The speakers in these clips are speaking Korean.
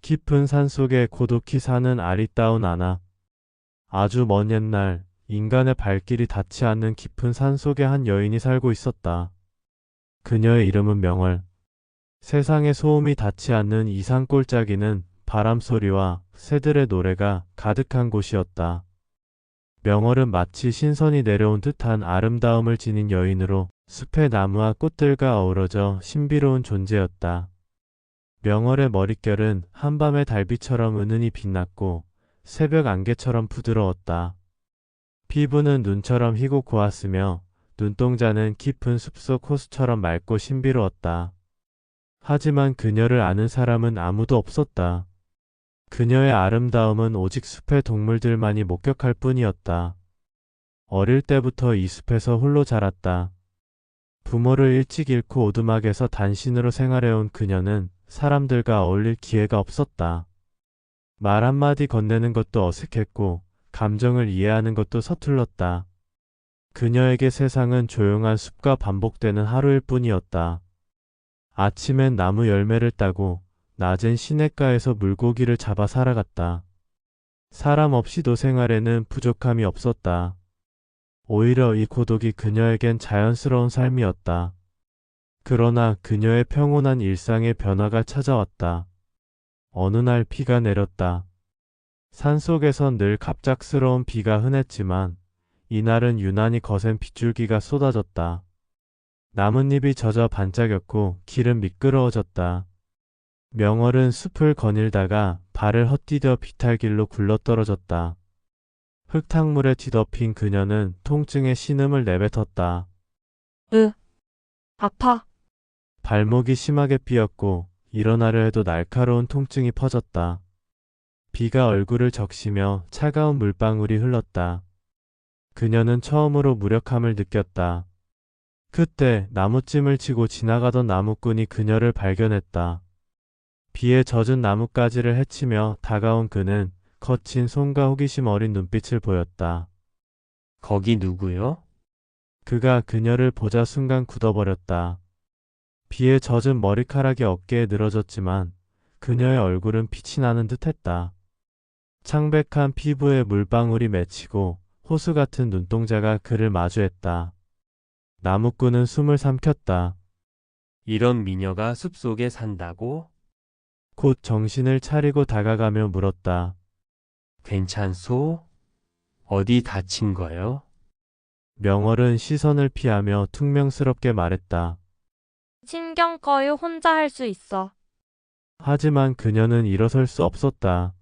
깊은 산속에 고독히 사는 아리따운 아나. 아주 먼 옛날 인간의 발길이 닿지 않는 깊은 산속에 한 여인이 살고 있었다. 그녀의 이름은 명월. 세상에 소음이 닿지 않는 이 산골짜기는 바람소리와 새들의 노래가 가득한 곳이었다. 명월은 마치 신선이 내려온 듯한 아름다움을 지닌 여인으로 숲의 나무와 꽃들과 어우러져 신비로운 존재였다. 명월의 머릿결은 한밤의 달빛처럼 은은히 빛났고 새벽 안개처럼 부드러웠다. 피부는 눈처럼 희고 고왔으며 눈동자는 깊은 숲속 호수처럼 맑고 신비로웠다. 하지만 그녀를 아는 사람은 아무도 없었다. 그녀의 아름다움은 오직 숲의 동물들만이 목격할 뿐이었다. 어릴 때부터 이 숲에서 홀로 자랐다. 부모를 일찍 잃고 오두막에서 단신으로 생활해온 그녀는 사람들과 어울릴 기회가 없었다. 말 한마디 건네는 것도 어색했고 감정을 이해하는 것도 서툴렀다. 그녀에게 세상은 조용한 숲과 반복되는 하루일 뿐이었다. 아침엔 나무 열매를 따고 낮엔 시냇가에서 물고기를 잡아 살아갔다. 사람 없이도 생활에는 부족함이 없었다. 오히려 이 고독이 그녀에겐 자연스러운 삶이었다. 그러나 그녀의 평온한 일상에 변화가 찾아왔다. 어느 날 비가 내렸다. 산속에선 늘 갑작스러운 비가 흔했지만 이날은 유난히 거센 빗줄기가 쏟아졌다. 나뭇잎이 젖어 반짝였고 길은 미끄러워졌다. 명월은 숲을 거닐다가 발을 헛디뎌 비탈길로 굴러떨어졌다. 흙탕물에 뒤덮인 그녀는 통증에 신음을 내뱉었다. 아파. 발목이 심하게 삐었고 일어나려 해도 날카로운 통증이 퍼졌다. 비가 얼굴을 적시며 차가운 물방울이 흘렀다. 그녀는 처음으로 무력함을 느꼈다. 그때 나무찜을 치고 지나가던 나무꾼이 그녀를 발견했다. 비에 젖은 나뭇가지를 헤치며 다가온 그는 거친 손과 호기심 어린 눈빛을 보였다. 거기 누구요? 그가 그녀를 보자 순간 굳어버렸다. 비에 젖은 머리카락이 어깨에 늘어졌지만 그녀의 얼굴은 빛이 나는 듯했다. 창백한 피부에 물방울이 맺히고 호수 같은 눈동자가 그를 마주했다. 나무꾼은 숨을 삼켰다. 이런 미녀가 숲속에 산다고? 곧 정신을 차리고 다가가며 물었다. 괜찮소? 어디 다친 거요? 명월은 시선을 피하며 퉁명스럽게 말했다. 신경 꺼요. 혼자 할 수 있어. 하지만 그녀는 일어설 수 없었다.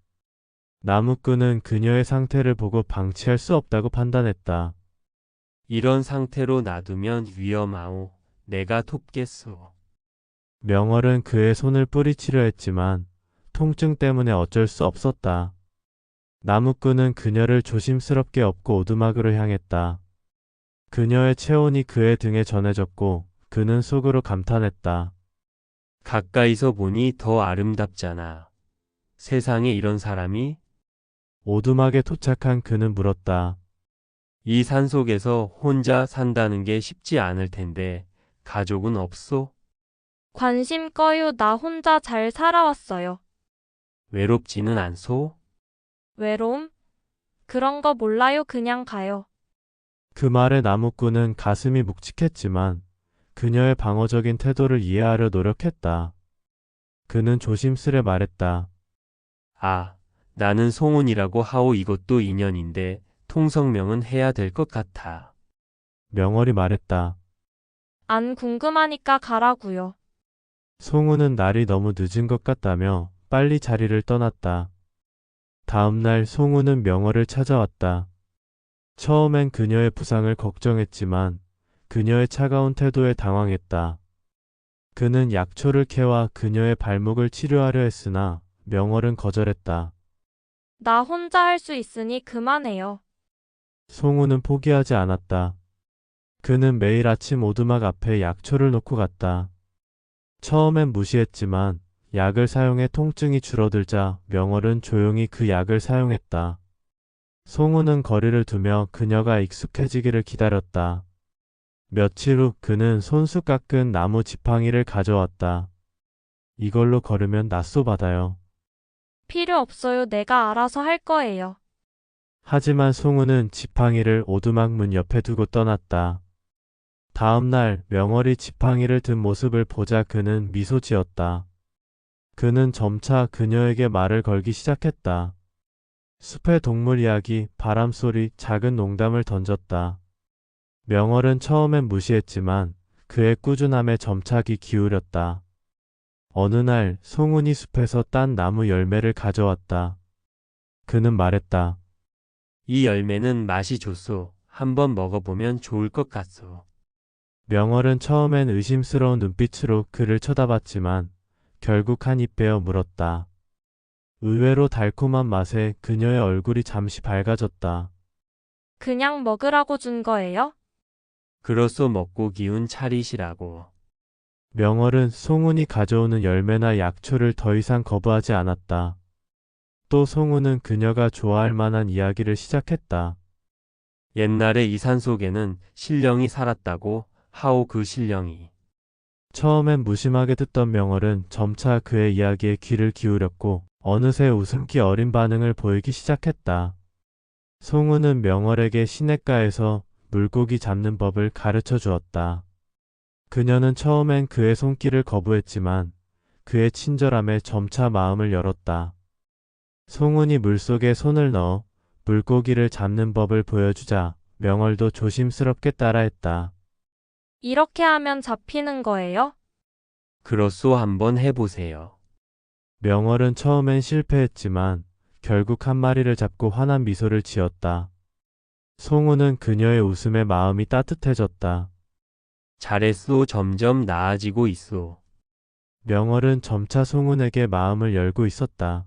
나무꾼은 그녀의 상태를 보고 방치할 수 없다고 판단했다. 이런 상태로 놔두면 위험하오. 내가 돕겠소. 명월은 그의 손을 뿌리치려 했지만 통증 때문에 어쩔 수 없었다. 나무꾼은 그녀를 조심스럽게 업고 오두막으로 향했다. 그녀의 체온이 그의 등에 전해졌고 그는 속으로 감탄했다. 가까이서 보니 더 아름답잖아. 세상에 이런 사람이? 오두막에 도착한 그는 물었다. 이 산속에서 혼자 산다는 게 쉽지 않을 텐데 가족은 없소? 관심 꺼요. 나 혼자 잘 살아왔어요. 외롭지는 않소? 외로움? 그런 거 몰라요. 그냥 가요. 그 말에 나무꾼은 가슴이 묵직했지만 그녀의 방어적인 태도를 이해하려 노력했다. 그는 조심스레 말했다. 아, 나는 송은이라고 하오. 이것도 인연인데 통성명은 해야 될 것 같아. 명월이 말했다. 안 궁금하니까 가라고요. 송우는 날이 너무 늦은 것 같다며 빨리 자리를 떠났다. 다음 날 송우는 명월을 찾아왔다. 처음엔 그녀의 부상을 걱정했지만 그녀의 차가운 태도에 당황했다. 그는 약초를 캐와 그녀의 발목을 치료하려 했으나 명월은 거절했다. 나 혼자 할 수 있으니 그만해요. 송우는 포기하지 않았다. 그는 매일 아침 오두막 앞에 약초를 놓고 갔다. 처음엔 무시했지만 약을 사용해 통증이 줄어들자 명월은 조용히 그 약을 사용했다. 송우는 거리를 두며 그녀가 익숙해지기를 기다렸다. 며칠 후 그는 손수 깎은 나무 지팡이를 가져왔다. 이걸로 걸으면 낫소 받아요. 필요 없어요. 내가 알아서 할 거예요. 하지만 송우는 지팡이를 오두막 문 옆에 두고 떠났다. 다음 날 명월이 지팡이를 든 모습을 보자 그는 미소 지었다. 그는 점차 그녀에게 말을 걸기 시작했다. 숲의 동물 이야기, 바람소리, 작은 농담을 던졌다. 명월은 처음엔 무시했지만 그의 꾸준함에 점차 귀 기울였다. 어느 날 송은이 숲에서 딴 나무 열매를 가져왔다. 그는 말했다. 이 열매는 맛이 좋소. 한번 먹어보면 좋을 것 같소. 명월은 처음엔 의심스러운 눈빛으로 그를 쳐다봤지만 결국 한 입 베어 물었다. 의외로 달콤한 맛에 그녀의 얼굴이 잠시 밝아졌다. 그냥 먹으라고 준 거예요? 그로써 먹고 기운 차리시라고. 명월은 송은이 가져오는 열매나 약초를 더 이상 거부하지 않았다. 또 송은은 그녀가 좋아할 만한 이야기를 시작했다. 옛날에 이 산 속에는 신령이 살았다고 하오. 그 신령이 처음엔 무심하게 듣던 명월은 점차 그의 이야기에 귀를 기울였고 어느새 웃음기 어린 반응을 보이기 시작했다. 송은은 명월에게 시냇가에서 물고기 잡는 법을 가르쳐 주었다. 그녀는 처음엔 그의 손길을 거부했지만 그의 친절함에 점차 마음을 열었다. 송은이 물속에 손을 넣어 물고기를 잡는 법을 보여주자 명월도 조심스럽게 따라했다. 이렇게 하면 잡히는 거예요? 그로써 한번 해보세요. 명월은 처음엔 실패했지만 결국 한 마리를 잡고 환한 미소를 지었다. 송우는 그녀의 웃음에 마음이 따뜻해졌다. 잘했소. 점점 나아지고 있소. 명월은 점차 송은에게 마음을 열고 있었다.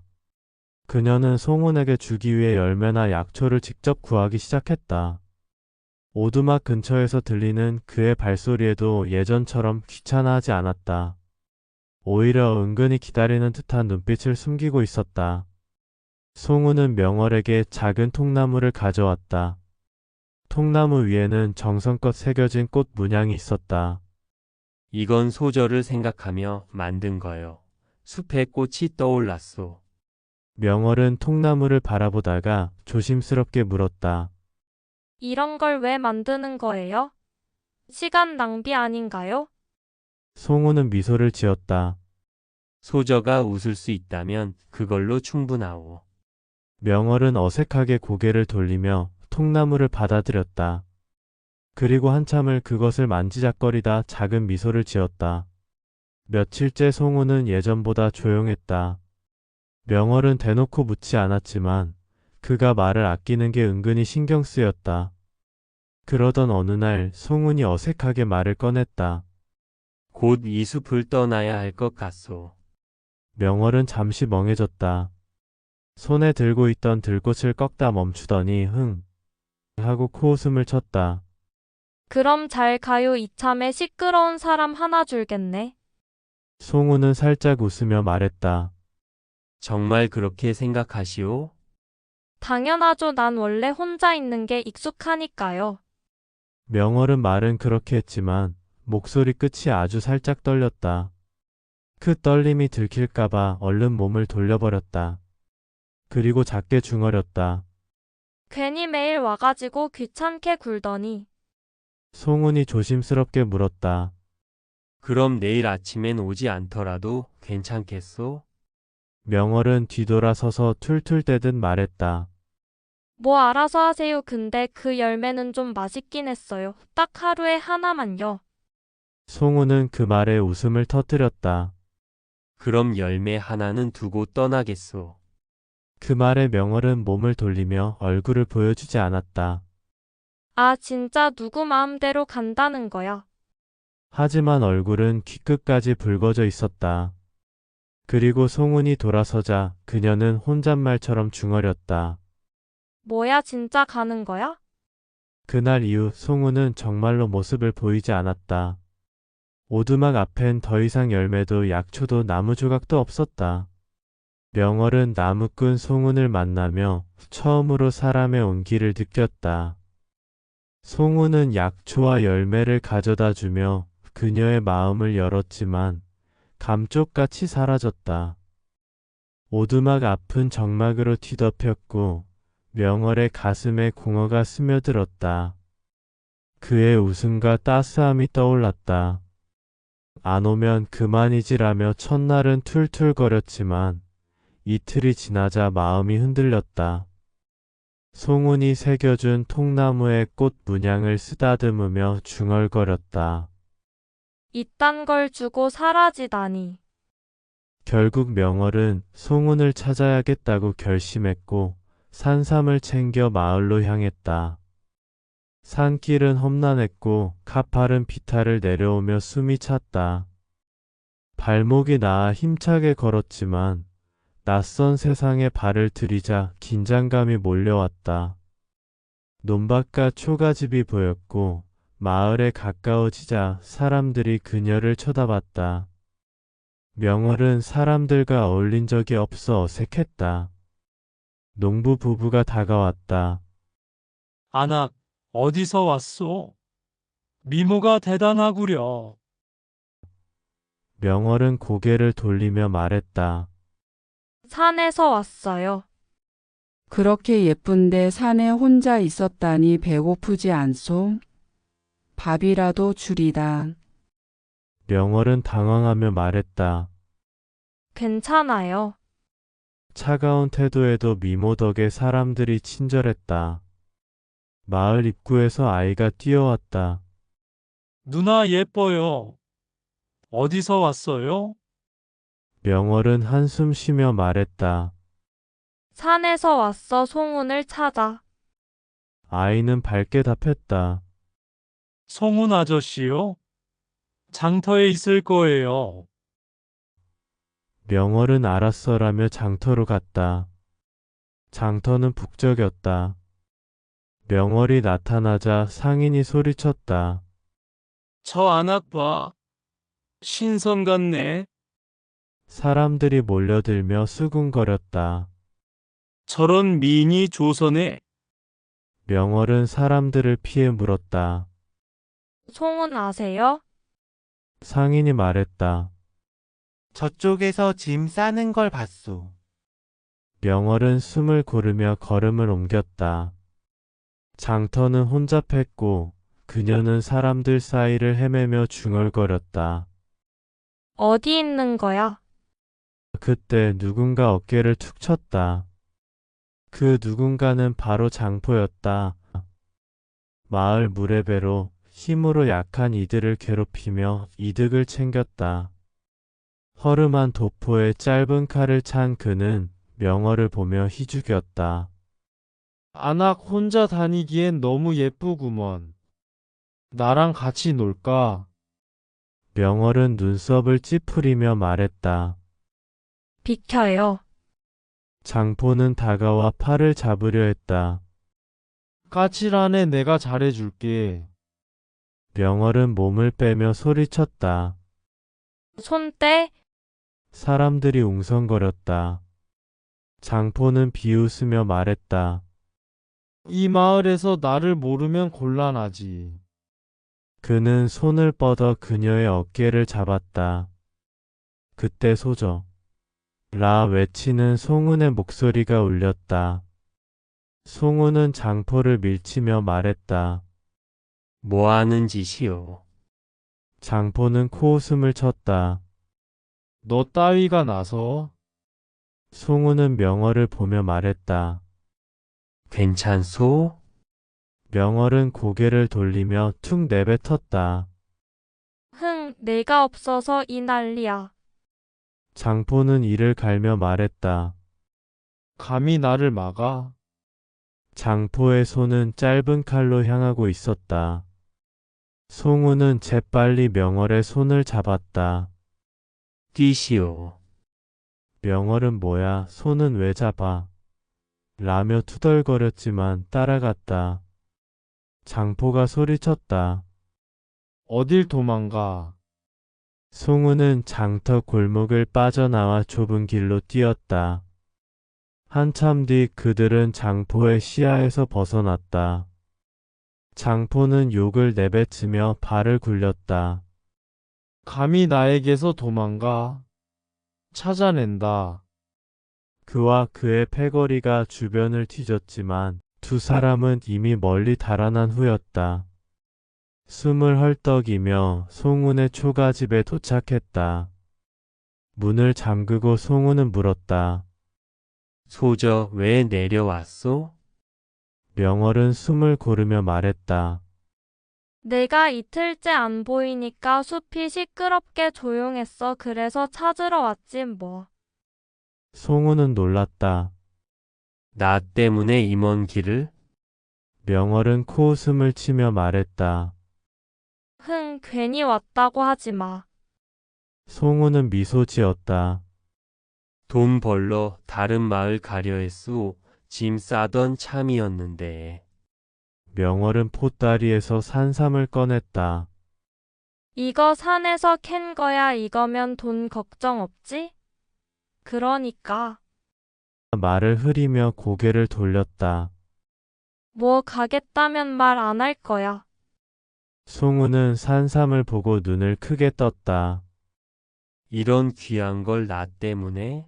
그녀는 송은에게 주기 위해 열매나 약초를 직접 구하기 시작했다. 오두막 근처에서 들리는 그의 발소리에도 예전처럼 귀찮아하지 않았다. 오히려 은근히 기다리는 듯한 눈빛을 숨기고 있었다. 송우는 명월에게 작은 통나무를 가져왔다. 통나무 위에는 정성껏 새겨진 꽃 문양이 있었다. 이건 소절을 생각하며 만든 거요. 숲에 꽃이 떠올랐소. 명월은 통나무를 바라보다가 조심스럽게 물었다. 이런 걸 왜 만드는 거예요? 시간 낭비 아닌가요? 송우는 미소를 지었다. 소저가 웃을 수 있다면 그걸로 충분하오. 명월은 어색하게 고개를 돌리며 통나무를 받아들였다. 그리고 한참을 그것을 만지작거리다 작은 미소를 지었다. 며칠째 송우는 예전보다 조용했다. 명월은 대놓고 묻지 않았지만 그가 말을 아끼는 게 은근히 신경 쓰였다. 그러던 어느 날 송은이 어색하게 말을 꺼냈다. 곧 이 숲을 떠나야 할 것 같소. 명월은 잠시 멍해졌다. 손에 들고 있던 들꽃을 꺾다 멈추더니 흥 하고 코웃음을 쳤다. 그럼 잘 가요. 이참에 시끄러운 사람 하나 줄겠네. 송우는 살짝 웃으며 말했다. 정말 그렇게 생각하시오? 당연하죠. 난 원래 혼자 있는 게 익숙하니까요. 명월은 말은 그렇게 했지만 목소리 끝이 아주 살짝 떨렸다. 그 떨림이 들킬까봐 얼른 몸을 돌려버렸다. 그리고 작게 중얼였다. 괜히 매일 와가지고 귀찮게 굴더니. 송은이 조심스럽게 물었다. 그럼 내일 아침엔 오지 않더라도 괜찮겠소? 명월은 뒤돌아서서 툴툴 대듯 말했다. 뭐 알아서 하세요. 근데 그 열매는 좀 맛있긴 했어요. 딱 하루에 하나만요. 송우는 그 말에 웃음을 터뜨렸다. 그럼 열매 하나는 두고 떠나겠소. 그 말에 명월은 몸을 돌리며 얼굴을 보여주지 않았다. 아, 진짜 누구 마음대로 간다는 거야. 하지만 얼굴은 귀끝까지 붉어져 있었다. 그리고 송은이 돌아서자 그녀는 혼잣말처럼 중얼였다. 뭐야, 진짜 가는 거야? 그날 이후 송은은 정말로 모습을 보이지 않았다. 오두막 앞엔 더 이상 열매도 약초도 나무 조각도 없었다. 명월은 나무꾼 송은을 만나며 처음으로 사람의 온기를 느꼈다. 송은은 약초와 열매를 가져다 주며 그녀의 마음을 열었지만 감쪽같이 사라졌다. 오두막 앞은 정막으로 뒤덮였고 명월의 가슴에 공허가 스며들었다. 그의 웃음과 따스함이 떠올랐다. 안 오면 그만이지라며 첫날은 툴툴거렸지만 이틀이 지나자 마음이 흔들렸다. 송은이 새겨준 통나무의 꽃 문양을 쓰다듬으며 중얼거렸다. 이딴 걸 주고 사라지다니. 결국 명월은 송은을 찾아야겠다고 결심했고 산삼을 챙겨 마을로 향했다. 산길은 험난했고 가파른 비탈을 내려오며 숨이 찼다. 발목이 나아 힘차게 걸었지만 낯선 세상에 발을 들이자 긴장감이 몰려왔다. 논밭과 초가집이 보였고 마을에 가까워지자 사람들이 그녀를 쳐다봤다. 명월은 사람들과 어울린 적이 없어 어색했다. 농부 부부가 다가왔다. 안악, 어디서 왔소? 미모가 대단하구려. 명월은 고개를 돌리며 말했다. 산에서 왔어요. 그렇게 예쁜데 산에 혼자 있었다니 배고프지 않소? 밥이라도 주리다. 명월은 당황하며 말했다. 괜찮아요. 차가운 태도에도 미모 덕에 사람들이 친절했다. 마을 입구에서 아이가 뛰어왔다. 누나 예뻐요. 어디서 왔어요? 명월은 한숨 쉬며 말했다. 산에서 왔어 송은을 찾아. 아이는 밝게 답했다. 송은 아저씨요? 장터에 있을 거예요. 명월은 알았어라며 장터로 갔다. 장터는 북적였다. 명월이 나타나자 상인이 소리쳤다. 저 안악 봐. 신선 같네. 사람들이 몰려들며 수군거렸다. 저런 미인이 조선에. 명월은 사람들을 피해 물었다. 송은 아세요? 상인이 말했다. 저쪽에서 짐 싸는 걸 봤소. 명월은 숨을 고르며 걸음을 옮겼다. 장터는 혼잡했고 그녀는 사람들 사이를 헤매며 중얼거렸다. 어디 있는 거야? 그때 누군가 어깨를 툭 쳤다. 그 누군가는 바로 장포였다. 마을 무례배로 힘으로 약한 이들을 괴롭히며 이득을 챙겼다. 허름한 도포에 짧은 칼을 찬 그는 명월을 보며 희죽였다. 안악 혼자 다니기엔 너무 예쁘구먼. 나랑 같이 놀까? 명월은 눈썹을 찌푸리며 말했다. 비켜요. 장포는 다가와 팔을 잡으려 했다. 까칠하네 내가 잘해줄게. 명월은 몸을 빼며 소리쳤다. 손 떼. 사람들이 웅성거렸다. 장포는 비웃으며 말했다. 이 마을에서 나를 모르면 곤란하지. 그는 손을 뻗어 그녀의 어깨를 잡았다. 그때 소저 라 외치는 송은의 목소리가 울렸다. 송은은 장포를 밀치며 말했다. 뭐 하는 짓이요? 장포는 코웃음을 쳤다. 너 따위가 나서? 송은은 명월을 보며 말했다. 괜찮소? 명월은 고개를 돌리며 툭 내뱉었다. 내가 없어서 이 난리야. 장포는 이를 갈며 말했다. 감히 나를 막아? 장포의 손은 짧은 칼로 향하고 있었다. 송우는 재빨리 명월의 손을 잡았다. 뛰시오. 명월은 뭐야, 손은 왜 잡아? 라며 투덜거렸지만 따라갔다. 장포가 소리쳤다. 어딜 도망가? 송우는 장터 골목을 빠져나와 좁은 길로 뛰었다. 한참 뒤 그들은 장포의 시야에서 벗어났다. 장포는 욕을 내뱉으며 발을 굴렸다. 감히 나에게서 도망가? 찾아낸다. 그와 그의 패거리가 주변을 뒤졌지만 두 사람은 이미 멀리 달아난 후였다. 숨을 헐떡이며 송운의 초가집에 도착했다. 문을 잠그고 송운은 물었다. 소저 왜 내려왔소? 명월은 숨을 고르며 말했다. 내가 이틀째 안 보이니까 숲이 시끄럽게 조용했어. 그래서 찾으러 왔지 뭐. 송운은 놀랐다. 나 때문에 이 먼 길을? 명월은 코웃음을 치며 말했다. 괜히 왔다고 하지 마. 송운은 미소 지었다. 돈 벌러 다른 마을 가려 했소. 짐 싸던 참이었는데. 명월은 포다리에서 산삼을 꺼냈다. 이거 산에서 캔 거야. 이거면 돈 걱정 없지? 그러니까. 말을 흐리며 고개를 돌렸다. 뭐 가겠다면 말 안 할 거야. 송우는 산삼을 보고 눈을 크게 떴다. 이런 귀한 걸 나 때문에?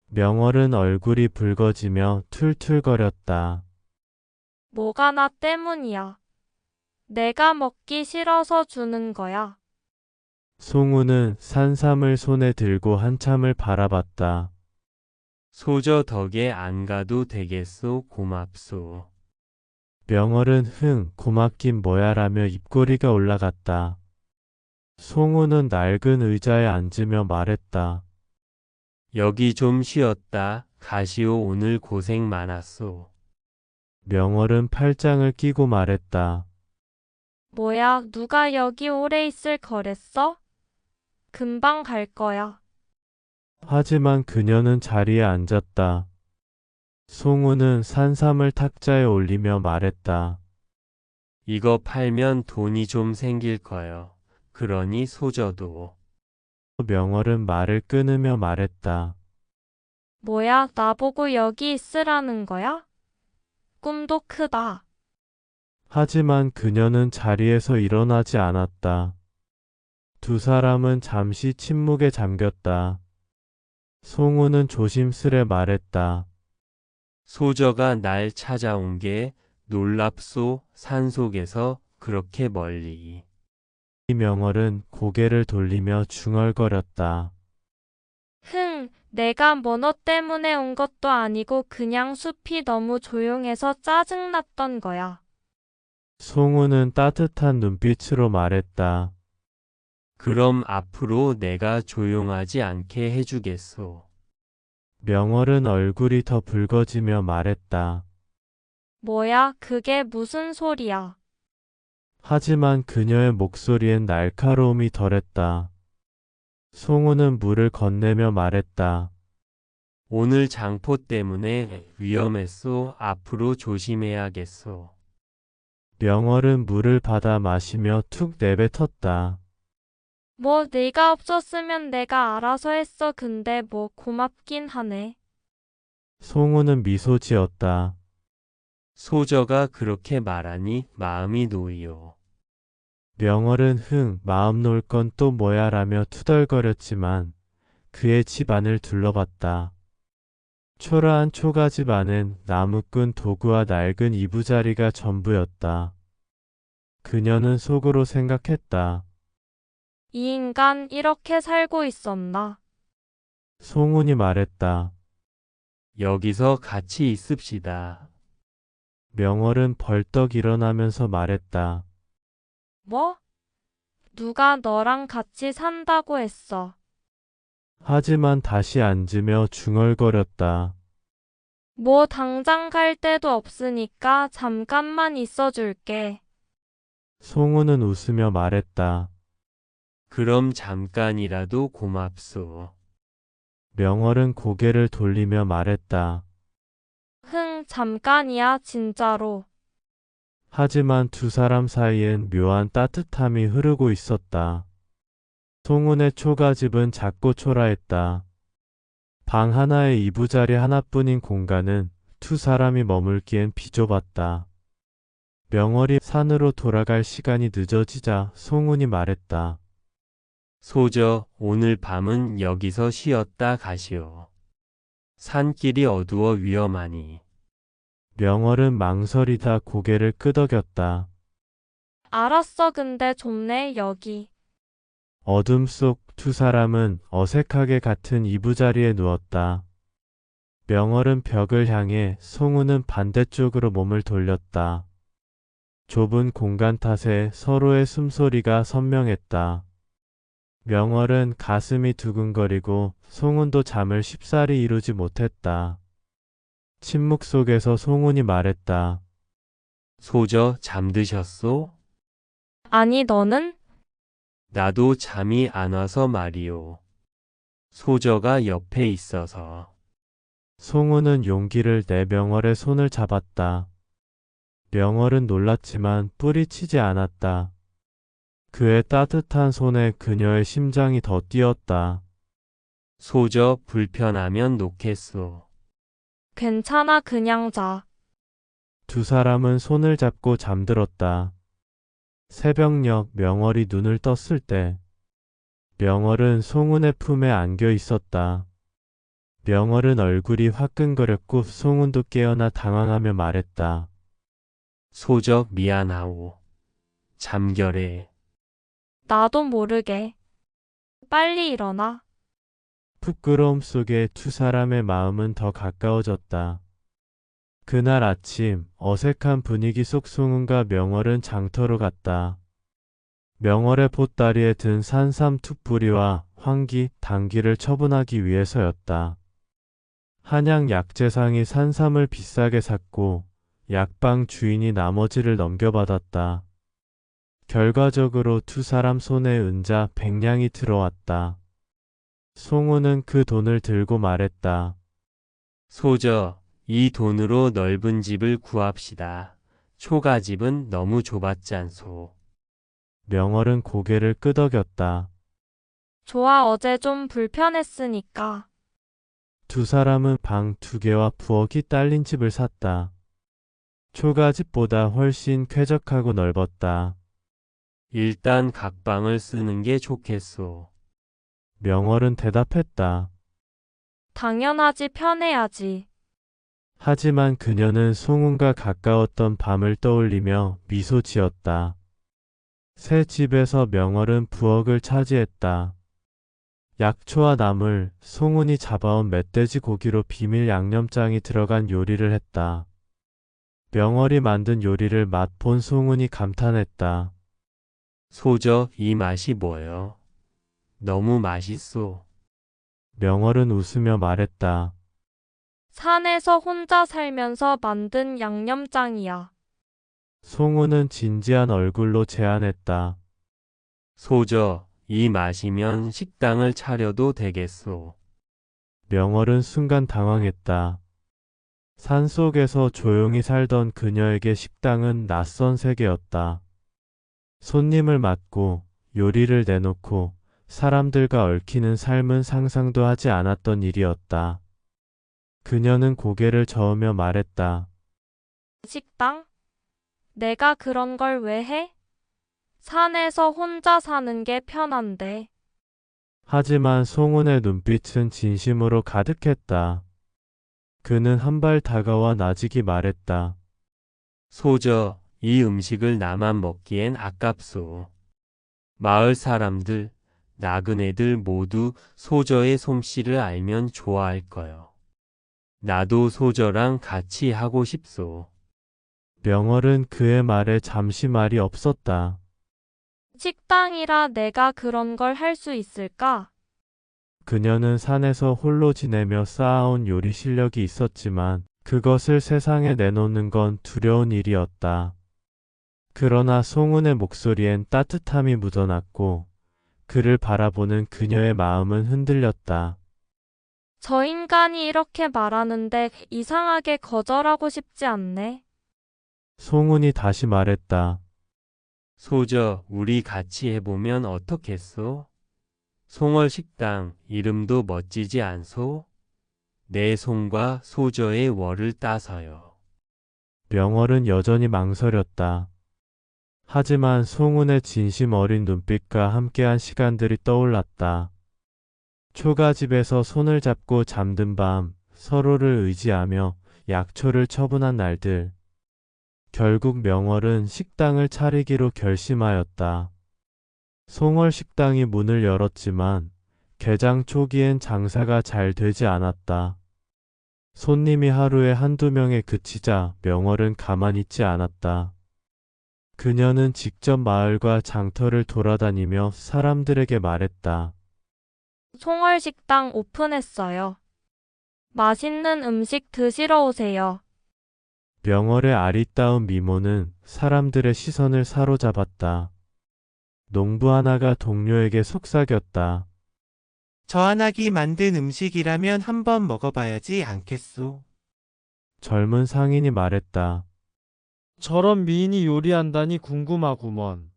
명월은 얼굴이 붉어지며 툴툴거렸다. 뭐가 나 때문이야. 내가 먹기 싫어서 주는 거야. 송우는 산삼을 손에 들고 한참을 바라봤다. 소저 덕에 안 가도 되겠소. 고맙소. 명월은 고맙긴 뭐야라며 입꼬리가 올라갔다. 송우는 낡은 의자에 앉으며 말했다. 여기 좀 쉬었다 가시오. 오늘 고생 많았소. 명월은 팔짱을 끼고 말했다. 뭐야, 누가 여기 오래 있을 거랬어? 금방 갈 거야. 하지만 그녀는 자리에 앉았다. 송우는 산삼을 탁자에 올리며 말했다. 이거 팔면 돈이 좀 생길 거요. 그러니 소저도. 명월은 말을 끊으며 말했다. 뭐야, 나보고 여기 있으라는 거야? 꿈도 크다. 하지만 그녀는 자리에서 일어나지 않았다. 두 사람은 잠시 침묵에 잠겼다. 송우는 조심스레 말했다. 소저가 날 찾아온 게 놀랍소. 산속에서 그렇게 멀리. 명월은 고개를 돌리며 중얼거렸다. 내가 뭐 너 때문에 온 것도 아니고 그냥 숲이 너무 조용해서 짜증났던 거야. 송우는 따뜻한 눈빛으로 말했다. 그럼 앞으로 내가 조용하지 않게 해주겠소. 명월은 얼굴이 더 붉어지며 말했다. 뭐야, 그게 무슨 소리야. 하지만 그녀의 목소리엔 날카로움이 덜했다. 송우는 물을 건네며 말했다. 오늘 장포 때문에 위험했소. 앞으로 조심해야겠소. 명월은 물을 받아 마시며 툭 내뱉었다. 뭐 네가 없었으면 내가 알아서 했어. 근데 뭐 고맙긴 하네. 송우는 미소 지었다. 소저가 그렇게 말하니 마음이 놓이요. 명월은 마음 놓을 건 또 뭐야라며 투덜거렸지만 그의 집 안을 둘러봤다. 초라한 초가집 안은 나무꾼 도구와 낡은 이부자리가 전부였다. 그녀는 속으로 생각했다. 이 인간 이렇게 살고 있었나? 송운이 말했다. 여기서 같이 있읍시다. 명월은 벌떡 일어나면서 말했다. 뭐? 누가 너랑 같이 산다고 했어. 하지만 다시 앉으며 중얼거렸다. 뭐 당장 갈 데도 없으니까 잠깐만 있어줄게. 송우는 웃으며 말했다. 그럼 잠깐이라도 고맙소. 명월은 고개를 돌리며 말했다. 잠깐이야, 진짜로. 하지만 두 사람 사이엔 묘한 따뜻함이 흐르고 있었다. 송운의 초가집은 작고 초라했다. 방 하나에 이부자리 하나뿐인 공간은 두 사람이 머물기엔 비좁았다. 명월이 산으로 돌아갈 시간이 늦어지자 송운이 말했다. 소저, 오늘 밤은 여기서 쉬었다 가시오. 산길이 어두워 위험하니. 명월은 망설이다 고개를 끄덕였다. 알았어, 근데 좁네, 여기. 어둠 속 두 사람은 어색하게 같은 이부자리에 누웠다. 명월은 벽을 향해, 송우는 반대쪽으로 몸을 돌렸다. 좁은 공간 탓에 서로의 숨소리가 선명했다. 명월은 가슴이 두근거리고 송은도 잠을 쉽사리 이루지 못했다. 침묵 속에서 송은이 말했다. 소저 잠드셨소? 아니, 너는? 나도 잠이 안 와서 말이오. 소저가 옆에 있어서. 송은은 용기를 내 명월의 손을 잡았다. 명월은 놀랐지만 뿌리치지 않았다. 그의 따뜻한 손에 그녀의 심장이 더 뛰었다. 소저 불편하면 놓겠소. 괜찮아, 그냥 자. 두 사람은 손을 잡고 잠들었다. 새벽녘 명월이 눈을 떴을 때 명월은 송은의 품에 안겨 있었다. 명월은 얼굴이 화끈거렸고 송은도 깨어나 당황하며 말했다. 소저 미안하오. 잠결에. 나도 모르게. 빨리 일어나. 부끄러움 속에 두 사람의 마음은 더 가까워졌다. 그날 아침 어색한 분위기 속 송은과 명월은 장터로 갔다. 명월의 보따리에 든 산삼 툭뿌리와 황기, 당귀를 처분하기 위해서였다. 한양 약재상이 산삼을 비싸게 샀고 약방 주인이 나머지를 넘겨받았다. 결과적으로 두 사람 손에 은자 100냥이 들어왔다. 송우는 그 돈을 들고 말했다. 소저, 이 돈으로 넓은 집을 구합시다. 초가집은 너무 좁았지 않소. 명월은 고개를 끄덕였다. 좋아, 어제 좀 불편했으니까. 두 사람은 방 2개와 부엌이 딸린 집을 샀다. 초가집보다 훨씬 쾌적하고 넓었다. 일단 각 방을 쓰는 게 좋겠소. 명월은 대답했다. 당연하지, 편해야지. 하지만 그녀는 송은과 가까웠던 밤을 떠올리며 미소 지었다. 새 집에서 명월은 부엌을 차지했다. 약초와 나물, 송은이 잡아온 멧돼지 고기로 비밀 양념장이 들어간 요리를 했다. 명월이 만든 요리를 맛본 송은이 감탄했다. 소저, 이 맛이 뭐여? 너무 맛있소. 명월은 웃으며 말했다. 산에서 혼자 살면서 만든 양념장이야. 송은은 진지한 얼굴로 제안했다. 소저, 이 맛이면 식당을 차려도 되겠소. 명월은 순간 당황했다. 산속에서 조용히 살던 그녀에게 식당은 낯선 세계였다. 손님을 맞고 요리를 내놓고 사람들과 얽히는 삶은 상상도 하지 않았던 일이었다. 그녀는 고개를 저으며 말했다. 식당? 내가 그런 걸 왜 해? 산에서 혼자 사는 게 편한데. 하지만 송은의 눈빛은 진심으로 가득했다. 그는 한 발 다가와 나직이 말했다. 소저, 이 음식을 나만 먹기엔 아깝소. 마을 사람들, 나그네들 모두 소저의 솜씨를 알면 좋아할 거요. 나도 소저랑 같이 하고 싶소. 명월은 그의 말에 잠시 말이 없었다. 식당이라 내가 그런 걸 할 수 있을까? 그녀는 산에서 홀로 지내며 쌓아온 요리 실력이 있었지만 그것을 세상에 내놓는 건 두려운 일이었다. 그러나 송은의 목소리엔 따뜻함이 묻어났고 그를 바라보는 그녀의 마음은 흔들렸다. 저 인간이 이렇게 말하는데 이상하게 거절하고 싶지 않네. 송은이 다시 말했다. 소저, 우리 같이 해보면 어떻겠소? 송월 식당 이름도 멋지지 않소? 내 송과 소저의 월을 따서요. 명월은 여전히 망설였다. 하지만 송은의 진심 어린 눈빛과 함께한 시간들이 떠올랐다. 초가집에서 손을 잡고 잠든 밤, 서로를 의지하며 약초를 처분한 날들. 결국 명월은 식당을 차리기로 결심하였다. 송월 식당이 문을 열었지만 개장 초기엔 장사가 잘 되지 않았다. 손님이 하루에 한두 명에 그치자 명월은 가만히 있지 않았다. 그녀는 직접 마을과 장터를 돌아다니며 사람들에게 말했다. 송월식당 오픈했어요. 맛있는 음식 드시러 오세요. 명월의 아리따운 미모는 사람들의 시선을 사로잡았다. 농부 하나가 동료에게 속삭였다. 저 한학이 만든 음식이라면 한번 먹어봐야지 않겠소. 젊은 상인이 말했다. 저런 미인이 요리한다니 궁금하구먼.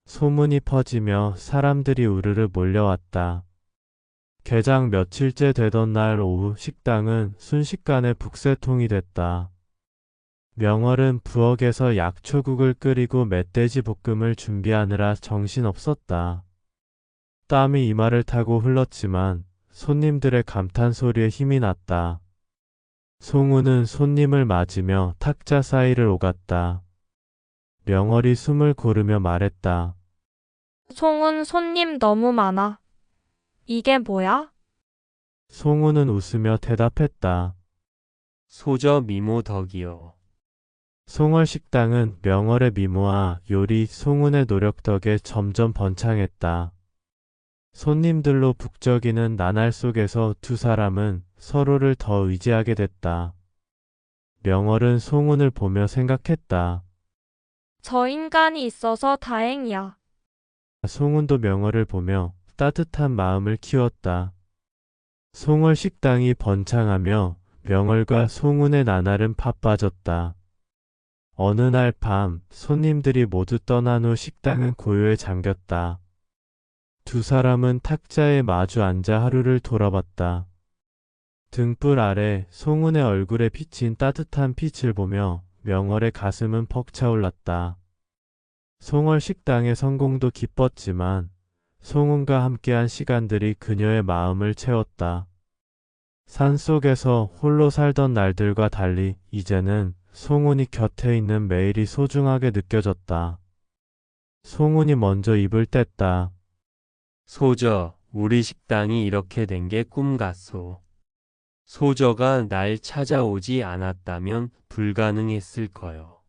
소문이 퍼지며 사람들이 우르르 몰려왔다. 개장 며칠째 되던 날 오후 식당은 순식간에 북새통이 됐다. 명월은 부엌에서 약초국을 끓이고 멧돼지 볶음을 준비하느라 정신없었다. 땀이 이마를 타고 흘렀지만 손님들의 감탄 소리에 힘이 났다. 송우는 손님을 맞으며 탁자 사이를 오갔다. 명월이 숨을 고르며 말했다. 송은 손님 너무 많아. 이게 뭐야? 송우는 웃으며 대답했다. 소저 미모 덕이요. 송월 식당은 명월의 미모와 요리, 송은의 노력 덕에 점점 번창했다. 손님들로 북적이는 나날 속에서 두 사람은 서로를 더 의지하게 됐다. 명월은 송은을 보며 생각했다. 저 인간이 있어서 다행이야. 송은도 명월을 보며 따뜻한 마음을 키웠다. 송월 식당이 번창하며 명월과 송은의 나날은 바빠졌다. 어느 날 밤 손님들이 모두 떠난 후 식당은 고요에 잠겼다. 두 사람은 탁자에 마주 앉아 하루를 돌아봤다. 등불 아래 송은의 얼굴에 비친 따뜻한 빛을 보며 명월의 가슴은 벅차올랐다. 송월 식당의 성공도 기뻤지만 송은과 함께한 시간들이 그녀의 마음을 채웠다. 산속에서 홀로 살던 날들과 달리 이제는 송은이 곁에 있는 매일이 소중하게 느껴졌다. 송은이 먼저 입을 뗐다. 소저, 우리 식당이 이렇게 된 게 꿈 같소. 소저가 날 찾아오지 않았다면 불가능했을 거요.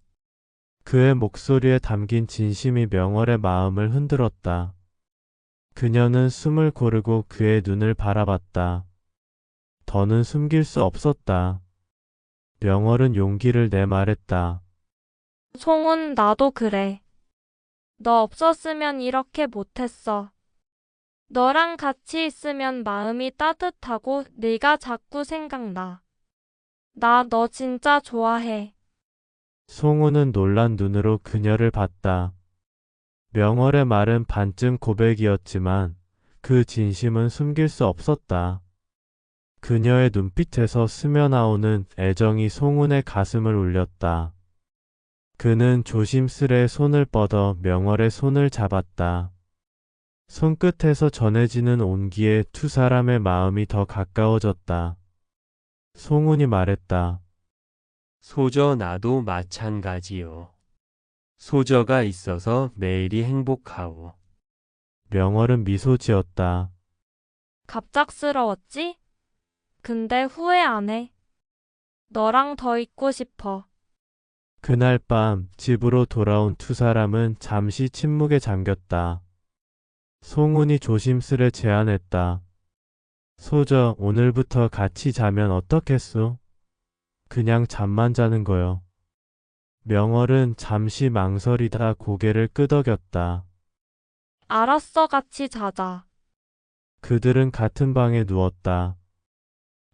그의 목소리에 담긴 진심이 명월의 마음을 흔들었다. 그녀는 숨을 고르고 그의 눈을 바라봤다. 더는 숨길 수 없었다. 명월은 용기를 내 말했다. 송은 나도 그래. 너 없었으면 이렇게 못했어. 너랑 같이 있으면 마음이 따뜻하고 네가 자꾸 생각나. 나 너 진짜 좋아해. 송우는 놀란 눈으로 그녀를 봤다. 명월의 말은 반쯤 고백이었지만 그 진심은 숨길 수 없었다. 그녀의 눈빛에서 스며나오는 애정이 송은의 가슴을 울렸다. 그는 조심스레 손을 뻗어 명월의 손을 잡았다. 손끝에서 전해지는 온기에 두 사람의 마음이 더 가까워졌다. 송은이 말했다. 소저 나도 마찬가지요. 소저가 있어서 매일이 행복하오. 명월은 미소 지었다. 갑작스러웠지? 근데 후회 안 해. 너랑 더 있고 싶어. 그날 밤 집으로 돌아온 두 사람은 잠시 침묵에 잠겼다. 송은이 조심스레 제안했다. 소저, 오늘부터 같이 자면 어떻겠소? 그냥 잠만 자는 거요. 명월은 잠시 망설이다 고개를 끄덕였다. 알았어, 같이 자자. 그들은 같은 방에 누웠다.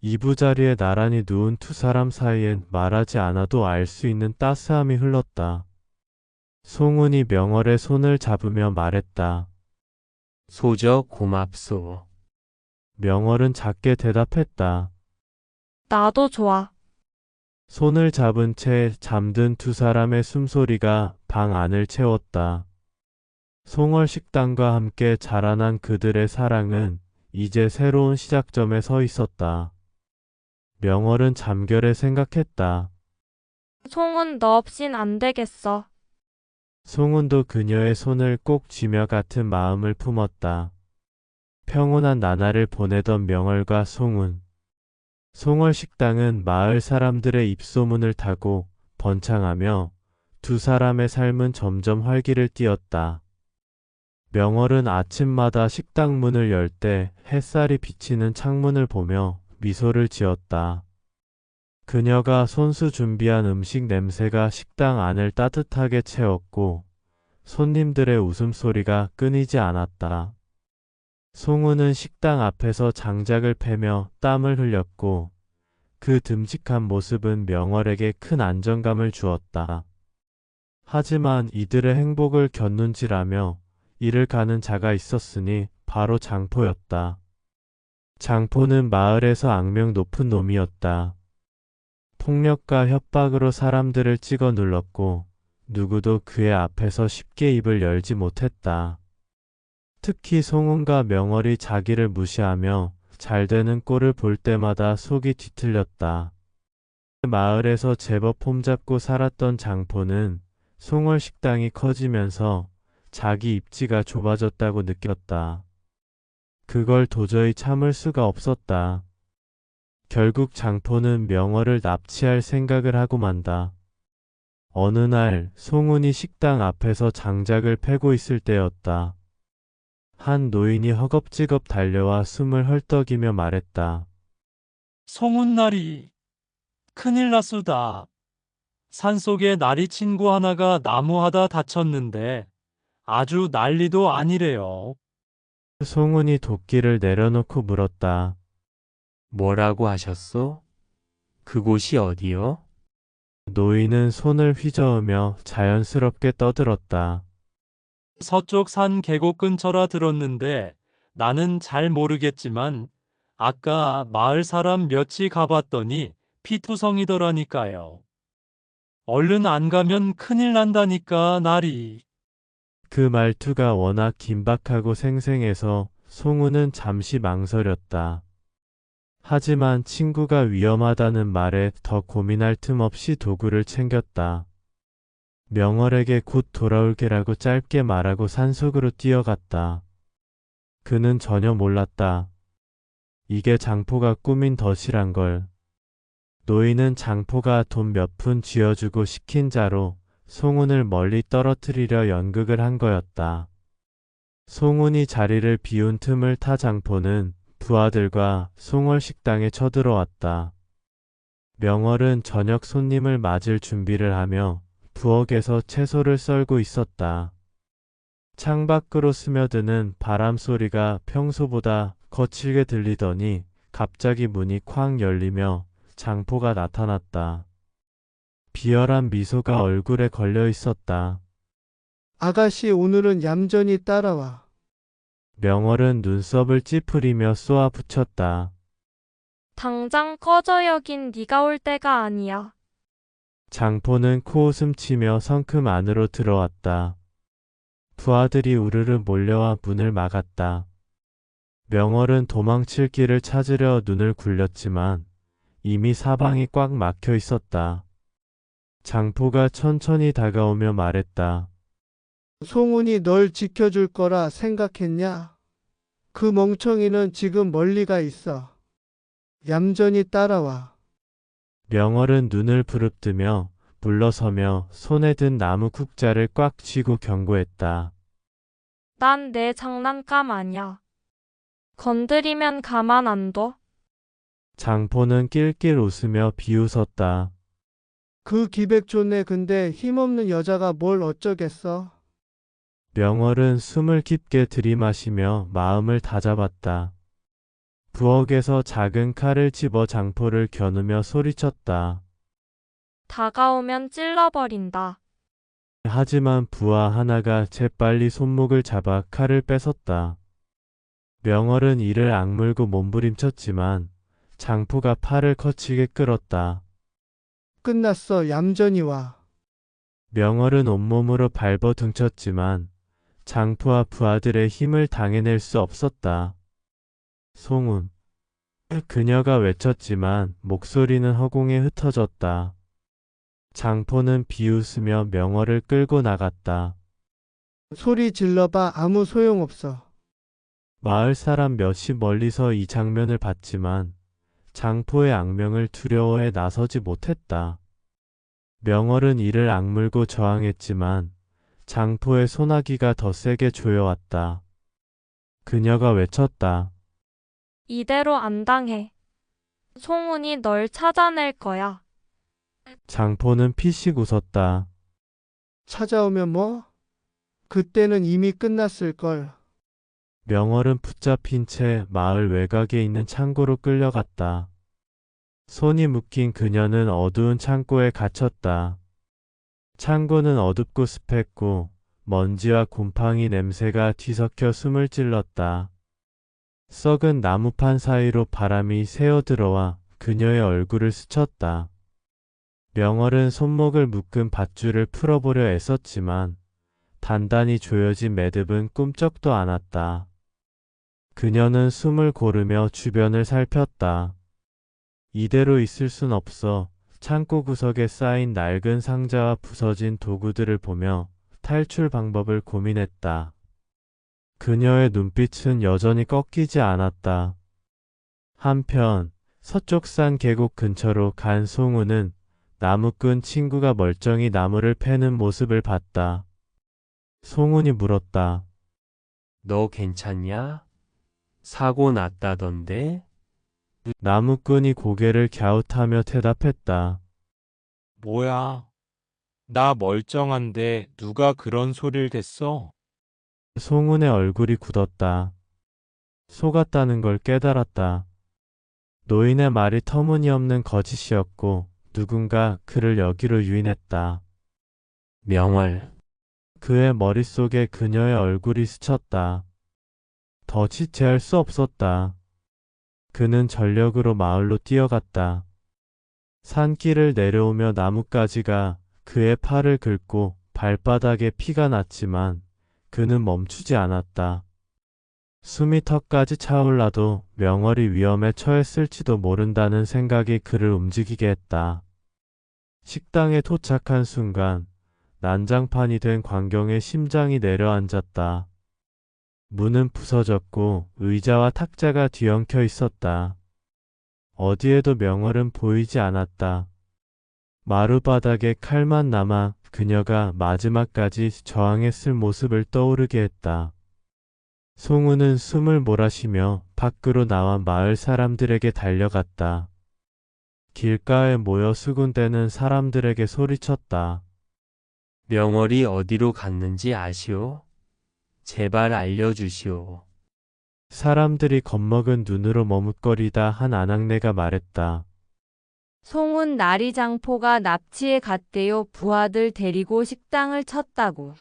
이부자리에 나란히 누운 두 사람 사이엔 말하지 않아도 알 수 있는 따스함이 흘렀다. 송은이 명월의 손을 잡으며 말했다. 소저 고맙소. 명월은 작게 대답했다. 나도 좋아. 손을 잡은 채 잠든 두 사람의 숨소리가 방 안을 채웠다. 송월 식당과 함께 자라난 그들의 사랑은 이제 새로운 시작점에 서 있었다. 명월은 잠결에 생각했다. 송은 너 없인 안 되겠어. 송은도 그녀의 손을 꼭 쥐며 같은 마음을 품었다. 평온한 나날을 보내던 명월과 송은. 송월 식당은 마을 사람들의 입소문을 타고 번창하며 두 사람의 삶은 점점 활기를 띠었다. 명월은 아침마다 식당 문을 열 때 햇살이 비치는 창문을 보며 미소를 지었다. 그녀가 손수 준비한 음식 냄새가 식당 안을 따뜻하게 채웠고 손님들의 웃음소리가 끊이지 않았다. 송우는 식당 앞에서 장작을 패며 땀을 흘렸고 그 듬직한 모습은 명월에게 큰 안정감을 주었다. 하지만 이들의 행복을 곁눈질하며 이를 가는 자가 있었으니 바로 장포였다. 장포는 마을에서 악명 높은 놈이었다. 폭력과 협박으로 사람들을 찍어 눌렀고 누구도 그의 앞에서 쉽게 입을 열지 못했다. 특히 송은과 명월이 자기를 무시하며 잘 되는 꼴을 볼 때마다 속이 뒤틀렸다. 마을에서 제법 폼잡고 살았던 장포는 송월 식당이 커지면서 자기 입지가 좁아졌다고 느꼈다. 그걸 도저히 참을 수가 없었다. 결국 장포는 명월을 납치할 생각을 하고 만다. 어느 날 송은이 식당 앞에서 장작을 패고 있을 때였다. 한 노인이 허겁지겁 달려와 숨을 헐떡이며 말했다. 송은나리, 큰일 났수다. 산속에 나리 친구 하나가 나무하다 다쳤는데 아주 난리도 아니래요. 송은이 도끼를 내려놓고 물었다. 뭐라고 하셨소? 그곳이 어디요? 노인은 손을 휘저으며 자연스럽게 떠들었다. 서쪽 산 계곡 근처라 들었는데 나는 잘 모르겠지만 아까 마을 사람 몇이 가봤더니 피투성이더라니까요. 얼른 안 가면 큰일 난다니까 나리. 그 말투가 워낙 긴박하고 생생해서 송은은 잠시 망설였다. 하지만 친구가 위험하다는 말에 더 고민할 틈 없이 도구를 챙겼다. 명월에게 곧 돌아올게라고 짧게 말하고 산속으로 뛰어갔다. 그는 전혀 몰랐다. 이게 장포가 꾸민 덫이란 걸. 노인은 장포가 돈 몇 푼 쥐어주고 시킨 자로 송은을 멀리 떨어뜨리려 연극을 한 거였다. 송은이 자리를 비운 틈을 타 장포는 부하들과 송월 식당에 쳐들어왔다. 명월은 저녁 손님을 맞을 준비를 하며 부엌에서 채소를 썰고 있었다. 창밖으로 스며드는 바람 소리가 평소보다 거칠게 들리더니 갑자기 문이 쾅 열리며 장포가 나타났다. 비열한 미소가 얼굴에 걸려 있었다. 아가씨 오늘은 얌전히 따라와. 명월은 눈썹을 찌푸리며 쏘아 붙였다. 당장 꺼져 여긴 네가 올 때가 아니야. 장포는 코웃음 치며 성큼 안으로 들어왔다. 부하들이 우르르 몰려와 문을 막았다. 명월은 도망칠 길을 찾으려 눈을 굴렸지만 이미 사방이 꽉 막혀 있었다. 장포가 천천히 다가오며 말했다. 송은이 널 지켜줄 거라 생각했냐? 그 멍청이는 지금 멀리 가 있어. 얌전히 따라와. 명월은 눈을 부릅뜨며 물러서며 손에 든 나무 국자를 꽉 쥐고 경고했다. 난 내 장난감 아니야. 건드리면 가만 안 둬. 장포는 낄낄 웃으며 비웃었다. 그 기백존네 근데 힘없는 여자가 뭘 어쩌겠어. 명월은 숨을 깊게 들이마시며 마음을 다잡았다. 부엌에서 작은 칼을 집어 장포를 겨누며 소리쳤다. 다가오면 찔러버린다. 하지만 부하 하나가 재빨리 손목을 잡아 칼을 뺏었다. 명월은 이를 악물고 몸부림쳤지만 장포가 팔을 거치게 끌었다. 끝났어. 얌전히 와. 명월은 온몸으로 발버 등쳤지만 장포와 부하들의 힘을 당해낼 수 없었다. 송은, 그녀가 외쳤지만 목소리는 허공에 흩어졌다. 장포는 비웃으며 명월을 끌고 나갔다. 소리 질러봐 아무 소용없어. 마을 사람 몇이 멀리서 이 장면을 봤지만 장포의 악명을 두려워해 나서지 못했다. 명월은 이를 악물고 저항했지만 장포의 소나기가 더 세게 조여왔다. 그녀가 외쳤다. 이대로 안 당해. 송은이 널 찾아낼 거야. 장포는 피식 웃었다. 찾아오면 뭐? 그때는 이미 끝났을걸. 명월은 붙잡힌 채 마을 외곽에 있는 창고로 끌려갔다. 손이 묶인 그녀는 어두운 창고에 갇혔다. 창고는 어둡고 습했고 먼지와 곰팡이 냄새가 뒤섞여 숨을 찔렀다. 썩은 나무판 사이로 바람이 새어들어와 그녀의 얼굴을 스쳤다. 명월은 손목을 묶은 밧줄을 풀어보려 애썼지만 단단히 조여진 매듭은 꿈쩍도 않았다. 그녀는 숨을 고르며 주변을 살폈다. 이대로 있을 순 없어. 창고 구석에 쌓인 낡은 상자와 부서진 도구들을 보며 탈출 방법을 고민했다. 그녀의 눈빛은 여전히 꺾이지 않았다. 한편 서쪽산 계곡 근처로 간 송우는 나무꾼 친구가 멀쩡히 나무를 패는 모습을 봤다. 송은이 물었다. 너 괜찮냐? 사고 났다던데? 나무꾼이 고개를 갸웃하며 대답했다. 뭐야? 나 멀쩡한데 누가 그런 소리를 댔어? 송은의 얼굴이 굳었다. 속았다는 걸 깨달았다. 노인의 말이 터무니없는 거짓이었고 누군가 그를 여기로 유인했다. 명월. 그의 머릿속에 그녀의 얼굴이 스쳤다. 더 지체할 수 없었다. 그는 전력으로 마을로 뛰어갔다. 산길을 내려오며 나뭇가지가 그의 팔을 긁고 발바닥에 피가 났지만 그는 멈추지 않았다. 숨이 턱까지 차올라도 명월이 위험에 처했을지도 모른다는 생각이 그를 움직이게 했다. 식당에 도착한 순간 난장판이 된 광경에 심장이 내려앉았다. 문은 부서졌고 의자와 탁자가 뒤엉켜 있었다. 어디에도 명월은 보이지 않았다. 마루바닥에 칼만 남아 그녀가 마지막까지 저항했을 모습을 떠오르게 했다. 송우는 숨을 몰아쉬며 밖으로 나와 마을 사람들에게 달려갔다. 길가에 모여 수군대는 사람들에게 소리쳤다. 명월이 어디로 갔는지 아시오? 제발 알려주시오. 사람들이 겁먹은 눈으로 머뭇거리다 한 아낙네가 말했다. 송은 나리장포가 납치해 갔대요. 부하들 데리고 식당을 쳤다고.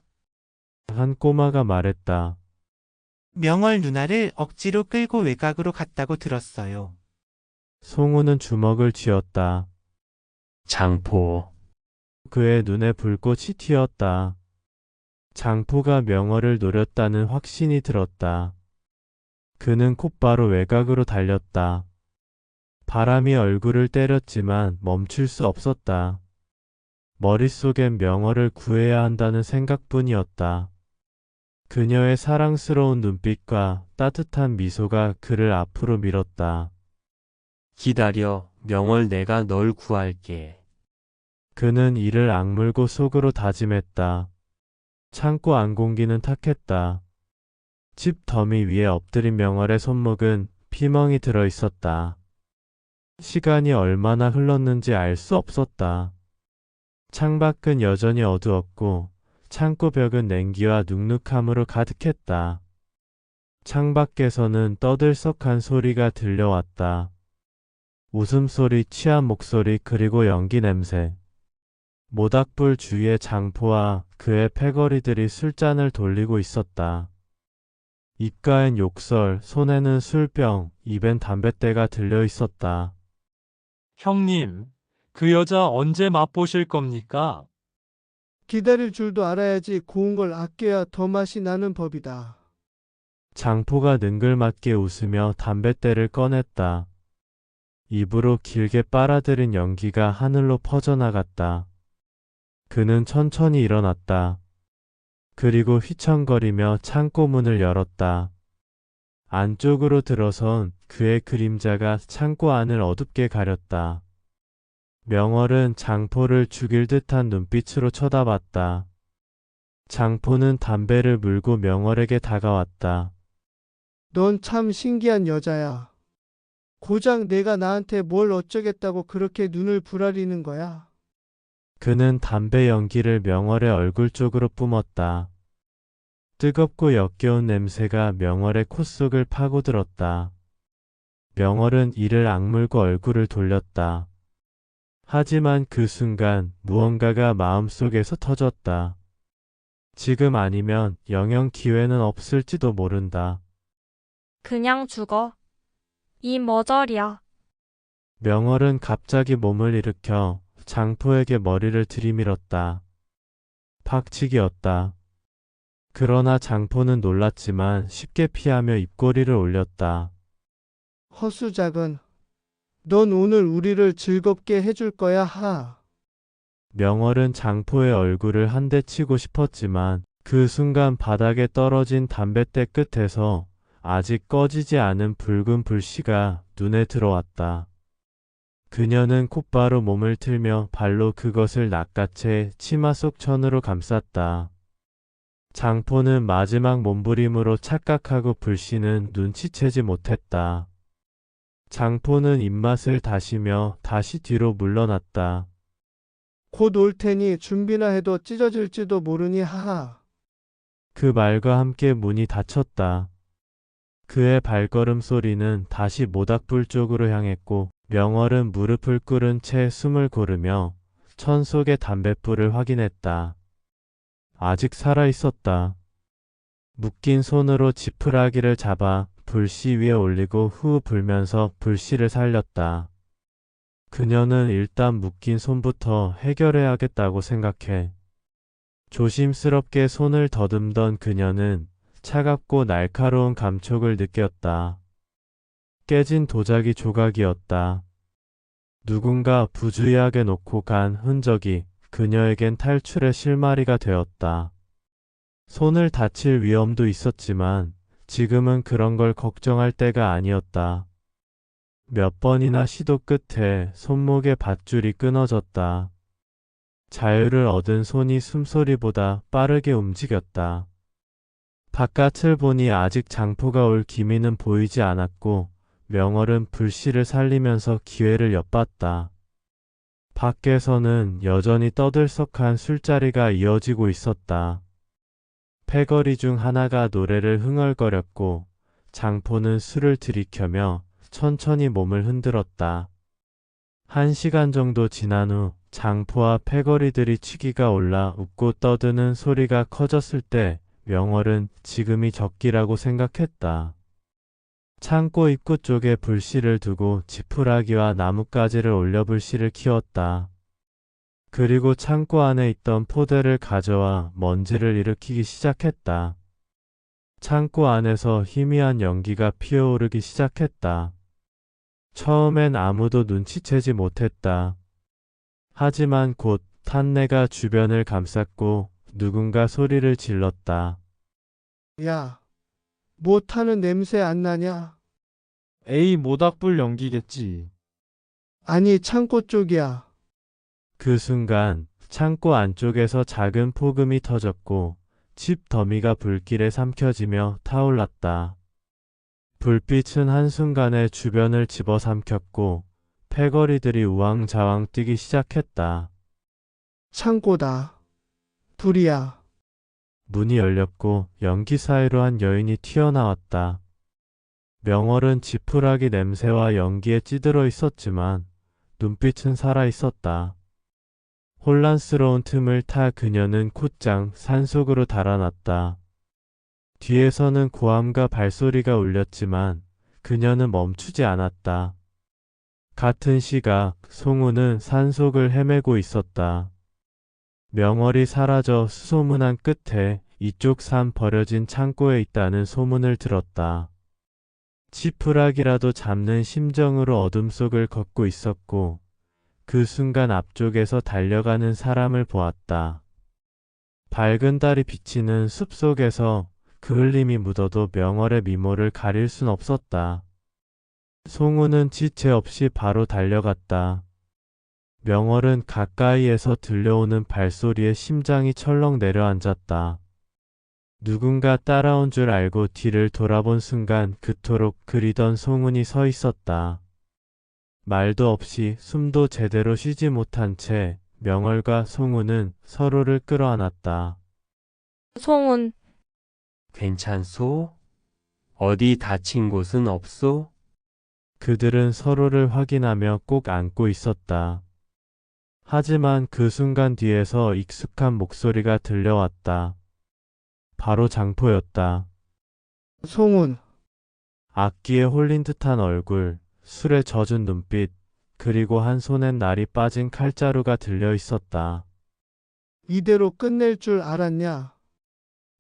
한 꼬마가 말했다. 명월 누나를 억지로 끌고 외곽으로 갔다고 들었어요. 송우는 주먹을 쥐었다. 장포. 그의 눈에 불꽃이 튀었다. 장포가 명월을 노렸다는 확신이 들었다. 그는 곧바로 외곽으로 달렸다. 바람이 얼굴을 때렸지만 멈출 수 없었다. 머릿속엔 명월을 구해야 한다는 생각뿐이었다. 그녀의 사랑스러운 눈빛과 따뜻한 미소가 그를 앞으로 밀었다. 기다려. 명월 내가 널 구할게. 그는 이를 악물고 속으로 다짐했다. 창고 안 공기는 탁했다. 집 더미 위에 엎드린 명월의 손목은 피멍이 들어 있었다. 시간이 얼마나 흘렀는지 알 수 없었다. 창밖은 여전히 어두웠고 창고 벽은 냉기와 눅눅함으로 가득했다. 창밖에서는 떠들썩한 소리가 들려왔다. 웃음소리, 취한 목소리, 그리고 연기 냄새. 모닥불 주위에 장포와 그의 패거리들이 술잔을 돌리고 있었다. 입가엔 욕설, 손에는 술병, 입엔 담뱃대가 들려 있었다. 형님, 그 여자 언제 맛보실 겁니까? 기다릴 줄도 알아야지. 고운 걸 아껴야 더 맛이 나는 법이다. 장포가 능글맞게 웃으며 담뱃대를 꺼냈다. 입으로 길게 빨아들인 연기가 하늘로 퍼져나갔다. 그는 천천히 일어났다. 그리고 휘청거리며 창고 문을 열었다. 안쪽으로 들어선 그의 그림자가 창고 안을 어둡게 가렸다. 명월은 장포를 죽일 듯한 눈빛으로 쳐다봤다. 장포는 담배를 물고 명월에게 다가왔다. 넌 참 신기한 여자야. 고작 내가 나한테 뭘 어쩌겠다고 그렇게 눈을 부라리는 거야. 그는 담배 연기를 명월의 얼굴 쪽으로 뿜었다. 뜨겁고 역겨운 냄새가 명월의 콧속을 파고들었다. 명월은 이를 악물고 얼굴을 돌렸다. 하지만 그 순간 무언가가 마음속에서 터졌다. 지금 아니면 영영 기회는 없을지도 모른다. 그냥 죽어. 이 머저리야. 명월은 갑자기 몸을 일으켜 장포에게 머리를 들이밀었다. 박치기였다. 그러나 장포는 놀랐지만 쉽게 피하며 입꼬리를 올렸다. 허수작은. 넌 오늘 우리를 즐겁게 해줄 거야, 하. 명월은 장포의 얼굴을 한 대 치고 싶었지만 그 순간 바닥에 떨어진 담뱃대 끝에서 아직 꺼지지 않은 붉은 불씨가 눈에 들어왔다. 그녀는 곧바로 몸을 틀며 발로 그것을 낚아채 치마 속 천으로 감쌌다. 장포는 마지막 몸부림으로 착각하고 불씨는 눈치채지 못했다. 장포는 입맛을 다시며 다시 뒤로 물러났다. 곧 올 테니 준비나 해도 찢어질지도 모르니, 하하. 그 말과 함께 문이 닫혔다. 그의 발걸음 소리는 다시 모닥불 쪽으로 향했고 명월은 무릎을 꿇은 채 숨을 고르며 천 속의 담뱃불을 확인했다. 아직 살아있었다. 묶인 손으로 지푸라기를 잡아 불씨 위에 올리고 후 불면서 불씨를 살렸다. 그녀는 일단 묶인 손부터 해결해야겠다고 생각해. 조심스럽게 손을 더듬던 그녀는 차갑고 날카로운 감촉을 느꼈다. 깨진 도자기 조각이었다. 누군가 부주의하게 놓고 간 흔적이 그녀에겐 탈출의 실마리가 되었다. 손을 다칠 위험도 있었지만 지금은 그런 걸 걱정할 때가 아니었다. 몇 번이나 시도 끝에 손목의 밧줄이 끊어졌다. 자유를 얻은 손이 숨소리보다 빠르게 움직였다. 바깥을 보니 아직 장포가 올 기미는 보이지 않았고 명월은 불씨를 살리면서 기회를 엿봤다. 밖에서는 여전히 떠들썩한 술자리가 이어지고 있었다. 패거리 중 하나가 노래를 흥얼거렸고 장포는 술을 들이켜며 천천히 몸을 흔들었다. 1시간 정도 지난 후 장포와 패거리들이 취기가 올라 웃고 떠드는 소리가 커졌을 때 명월은 지금이 적기라고 생각했다. 창고 입구 쪽에 불씨를 두고 지푸라기와 나뭇가지를 올려 불씨를 키웠다. 그리고 창고 안에 있던 포대를 가져와 먼지를 일으키기 시작했다. 창고 안에서 희미한 연기가 피어오르기 시작했다. 처음엔 아무도 눈치채지 못했다. 하지만 곧 탄내가 주변을 감쌌고 누군가 소리를 질렀다. 야, 뭐 타는 냄새 안 나냐? 에이, 모닥불 연기겠지. 아니, 창고 쪽이야. 그 순간 창고 안쪽에서 작은 폭음이 터졌고 집 더미가 불길에 삼켜지며 타올랐다. 불빛은 한순간에 주변을 집어삼켰고 패거리들이 우왕좌왕 뛰기 시작했다. 창고다. 불이야. 문이 열렸고 연기 사이로 한 여인이 튀어나왔다. 명월은 지푸라기 냄새와 연기에 찌들어 있었지만 눈빛은 살아있었다. 혼란스러운 틈을 타 그녀는 곧장 산속으로 달아났다. 뒤에서는 고함과 발소리가 울렸지만 그녀는 멈추지 않았다. 같은 시각 송우는 산속을 헤매고 있었다. 명월이 사라져 수소문한 끝에 이쪽 산 버려진 창고에 있다는 소문을 들었다. 지푸라기라도 잡는 심정으로 어둠 속을 걷고 있었고 그 순간 앞쪽에서 달려가는 사람을 보았다. 밝은 달이 비치는 숲 속에서 그 흘림이 묻어도 명월의 미모를 가릴 순 없었다. 송우는 지체 없이 바로 달려갔다. 명월은 가까이에서 들려오는 발소리에 심장이 철렁 내려앉았다. 누군가 따라온 줄 알고 뒤를 돌아본 순간 그토록 그리던 송은이 서 있었다. 말도 없이 숨도 제대로 쉬지 못한 채 명월과 송우는 서로를 끌어안았다. 송운, 괜찮소? 어디 다친 곳은 없소? 그들은 서로를 확인하며 꼭 안고 있었다. 하지만 그 순간 뒤에서 익숙한 목소리가 들려왔다. 바로 장포였다. 송운, 악기에 홀린 듯한 얼굴, 술에 젖은 눈빛, 그리고 한 손엔 날이 빠진 칼자루가 들려 있었다. 이대로 끝낼 줄 알았냐?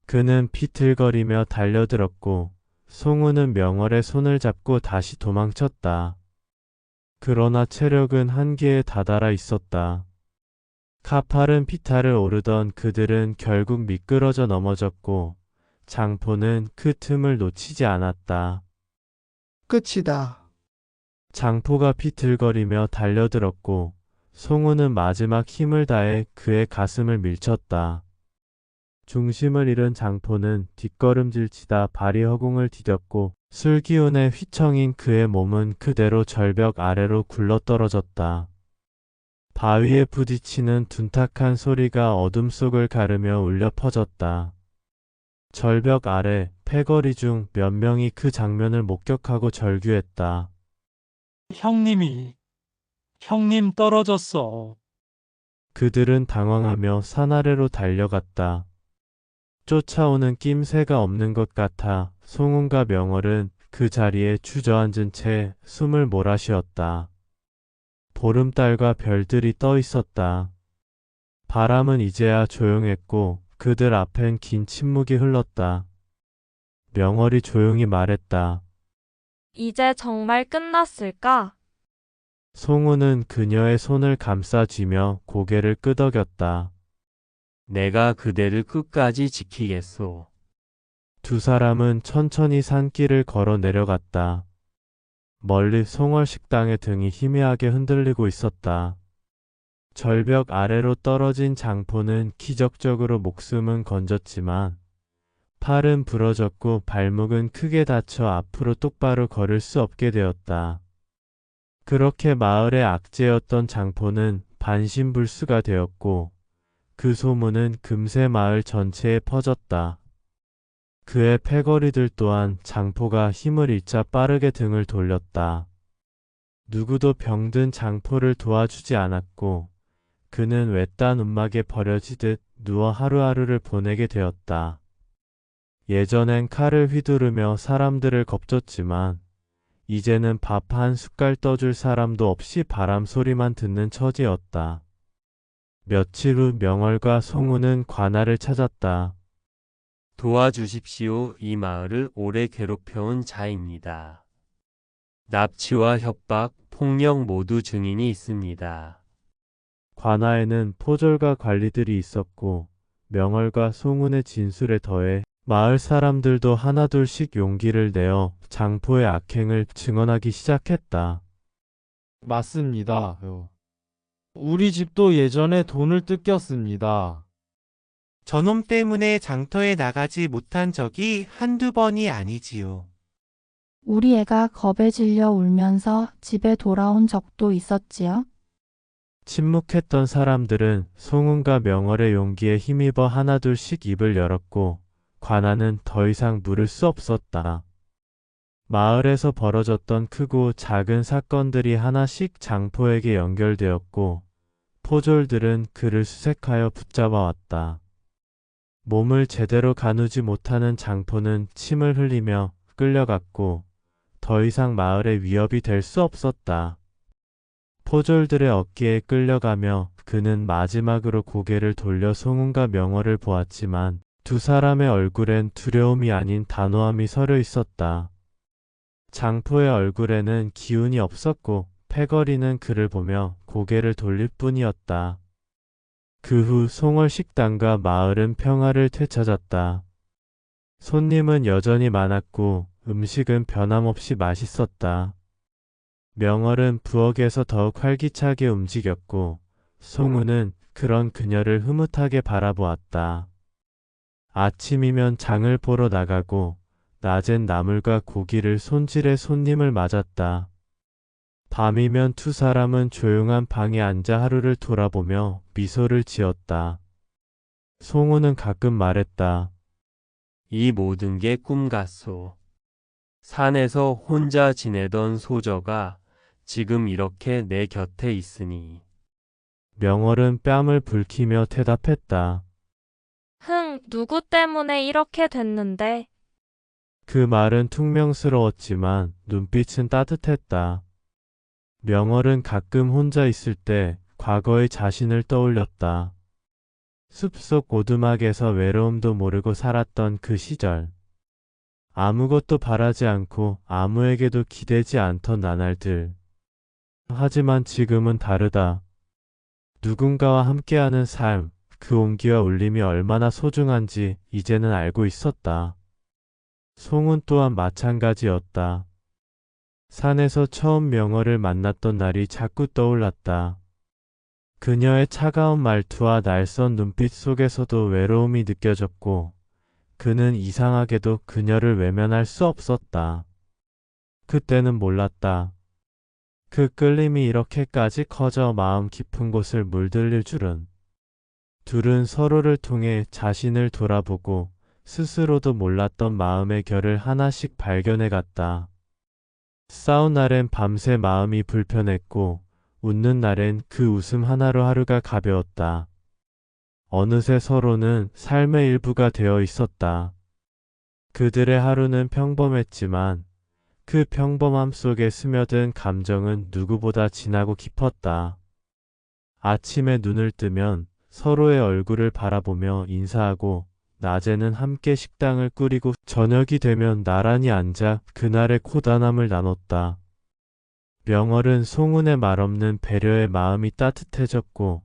그는 비틀거리며 달려들었고 송우는 명월의 손을 잡고 다시 도망쳤다. 그러나 체력은 한계에 다다라 있었다. 가파른 피타를 오르던 그들은 결국 미끄러져 넘어졌고 장포는 그 틈을 놓치지 않았다. 끝이다. 장포가 비틀거리며 달려들었고 송우는 마지막 힘을 다해 그의 가슴을 밀쳤다. 중심을 잃은 장포는 뒷걸음질치다 발이 허공을 디뎠고 술기운에 휘청인 그의 몸은 그대로 절벽 아래로 굴러떨어졌다. 바위에 부딪히는 둔탁한 소리가 어둠 속을 가르며 울려 퍼졌다. 절벽 아래 패거리 중 몇 명이 그 장면을 목격하고 절규했다. 형님 떨어졌어. 그들은 당황하며 산 아래로 달려갔다. 쫓아오는 낌새가 없는 것 같아 송은과 명월은 그 자리에 주저앉은 채 숨을 몰아쉬었다. 보름달과 별들이 떠 있었다. 바람은 이제야 조용했고 그들 앞엔 긴 침묵이 흘렀다. 명월이 조용히 말했다. 이제 정말 끝났을까? 송우는 그녀의 손을 감싸쥐며 고개를 끄덕였다. 내가 그대를 끝까지 지키겠소. 두 사람은 천천히 산길을 걸어 내려갔다. 멀리 송월 식당의 등이 희미하게 흔들리고 있었다. 절벽 아래로 떨어진 장포는 기적적으로 목숨은 건졌지만 팔은 부러졌고 발목은 크게 다쳐 앞으로 똑바로 걸을 수 없게 되었다. 그렇게 마을의 악재였던 장포는 반신불수가 되었고 그 소문은 금세 마을 전체에 퍼졌다. 그의 패거리들 또한 장포가 힘을 잃자 빠르게 등을 돌렸다. 누구도 병든 장포를 도와주지 않았고 그는 외딴 움막에 버려지듯 누워 하루하루를 보내게 되었다. 예전엔 칼을 휘두르며 사람들을 겁줬지만 이제는 밥 한 숟갈 떠줄 사람도 없이 바람 소리만 듣는 처지였다. 며칠 후 명월과 송우는 관아를 찾았다. 도와주십시오. 이 마을을 오래 괴롭혀온 자입니다. 납치와 협박, 폭력 모두 증인이 있습니다. 관아에는 포졸과 관리들이 있었고 명월과 송운의 진술에 더해 마을 사람들도 하나둘씩 용기를 내어 장포의 악행을 증언하기 시작했다. 맞습니다. 우리 집도 예전에 돈을 뜯겼습니다. 저놈 때문에 장터에 나가지 못한 적이 한두 번이 아니지요. 우리 애가 겁에 질려 울면서 집에 돌아온 적도 있었지요. 침묵했던 사람들은 송운과 명월의 용기에 힘입어 하나둘씩 입을 열었고 관아는 더 이상 물을 수 없었다. 마을에서 벌어졌던 크고 작은 사건들이 하나씩 장포에게 연결되었고 포졸들은 그를 수색하여 붙잡아왔다. 몸을 제대로 가누지 못하는 장포는 침을 흘리며 끌려갔고 더 이상 마을의 위협이 될 수 없었다. 포졸들의 어깨에 끌려가며 그는 마지막으로 고개를 돌려 송운과 명월을 보았지만 두 사람의 얼굴엔 두려움이 아닌 단호함이 서려 있었다. 장포의 얼굴에는 기운이 없었고 패거리는 그를 보며 고개를 돌릴 뿐이었다. 그 후 송월 식당과 마을은 평화를 되찾았다. 손님은 여전히 많았고 음식은 변함없이 맛있었다. 명월은 부엌에서 더욱 활기차게 움직였고 송우는 그런 그녀를 흐뭇하게 바라보았다. 아침이면 장을 보러 나가고 낮엔 나물과 고기를 손질해 손님을 맞았다. 밤이면 두 사람은 조용한 방에 앉아 하루를 돌아보며 미소를 지었다. 송우는 가끔 말했다. 이 모든 게 꿈 같소. 산에서 혼자 지내던 소저가 지금 이렇게 내 곁에 있으니. 명월은 뺨을 붉히며 대답했다. 누구 때문에 이렇게 됐는데? 그 말은 퉁명스러웠지만 눈빛은 따뜻했다. 명월은 가끔 혼자 있을 때 과거의 자신을 떠올렸다. 숲속 오두막에서 외로움도 모르고 살았던 그 시절. 아무것도 바라지 않고 아무에게도 기대지 않던 나날들. 하지만 지금은 다르다. 누군가와 함께하는 삶, 그 온기와 울림이 얼마나 소중한지 이제는 알고 있었다. 송은 또한 마찬가지였다. 산에서 처음 명월을 만났던 날이 자꾸 떠올랐다. 그녀의 차가운 말투와 날선 눈빛 속에서도 외로움이 느껴졌고 그는 이상하게도 그녀를 외면할 수 없었다. 그때는 몰랐다. 그 끌림이 이렇게까지 커져 마음 깊은 곳을 물들일 줄은. 둘은 서로를 통해 자신을 돌아보고 스스로도 몰랐던 마음의 결을 하나씩 발견해 갔다. 싸운 날엔 밤새 마음이 불편했고 웃는 날엔 그 웃음 하나로 하루가 가벼웠다. 어느새 서로는 삶의 일부가 되어 있었다. 그들의 하루는 평범했지만 그 평범함 속에 스며든 감정은 누구보다 진하고 깊었다. 아침에 눈을 뜨면 서로의 얼굴을 바라보며 인사하고 낮에는 함께 식당을 꾸리고 저녁이 되면 나란히 앉아 그날의 고단함을 나눴다. 명월은 송은의 말없는 배려의 마음이 따뜻해졌고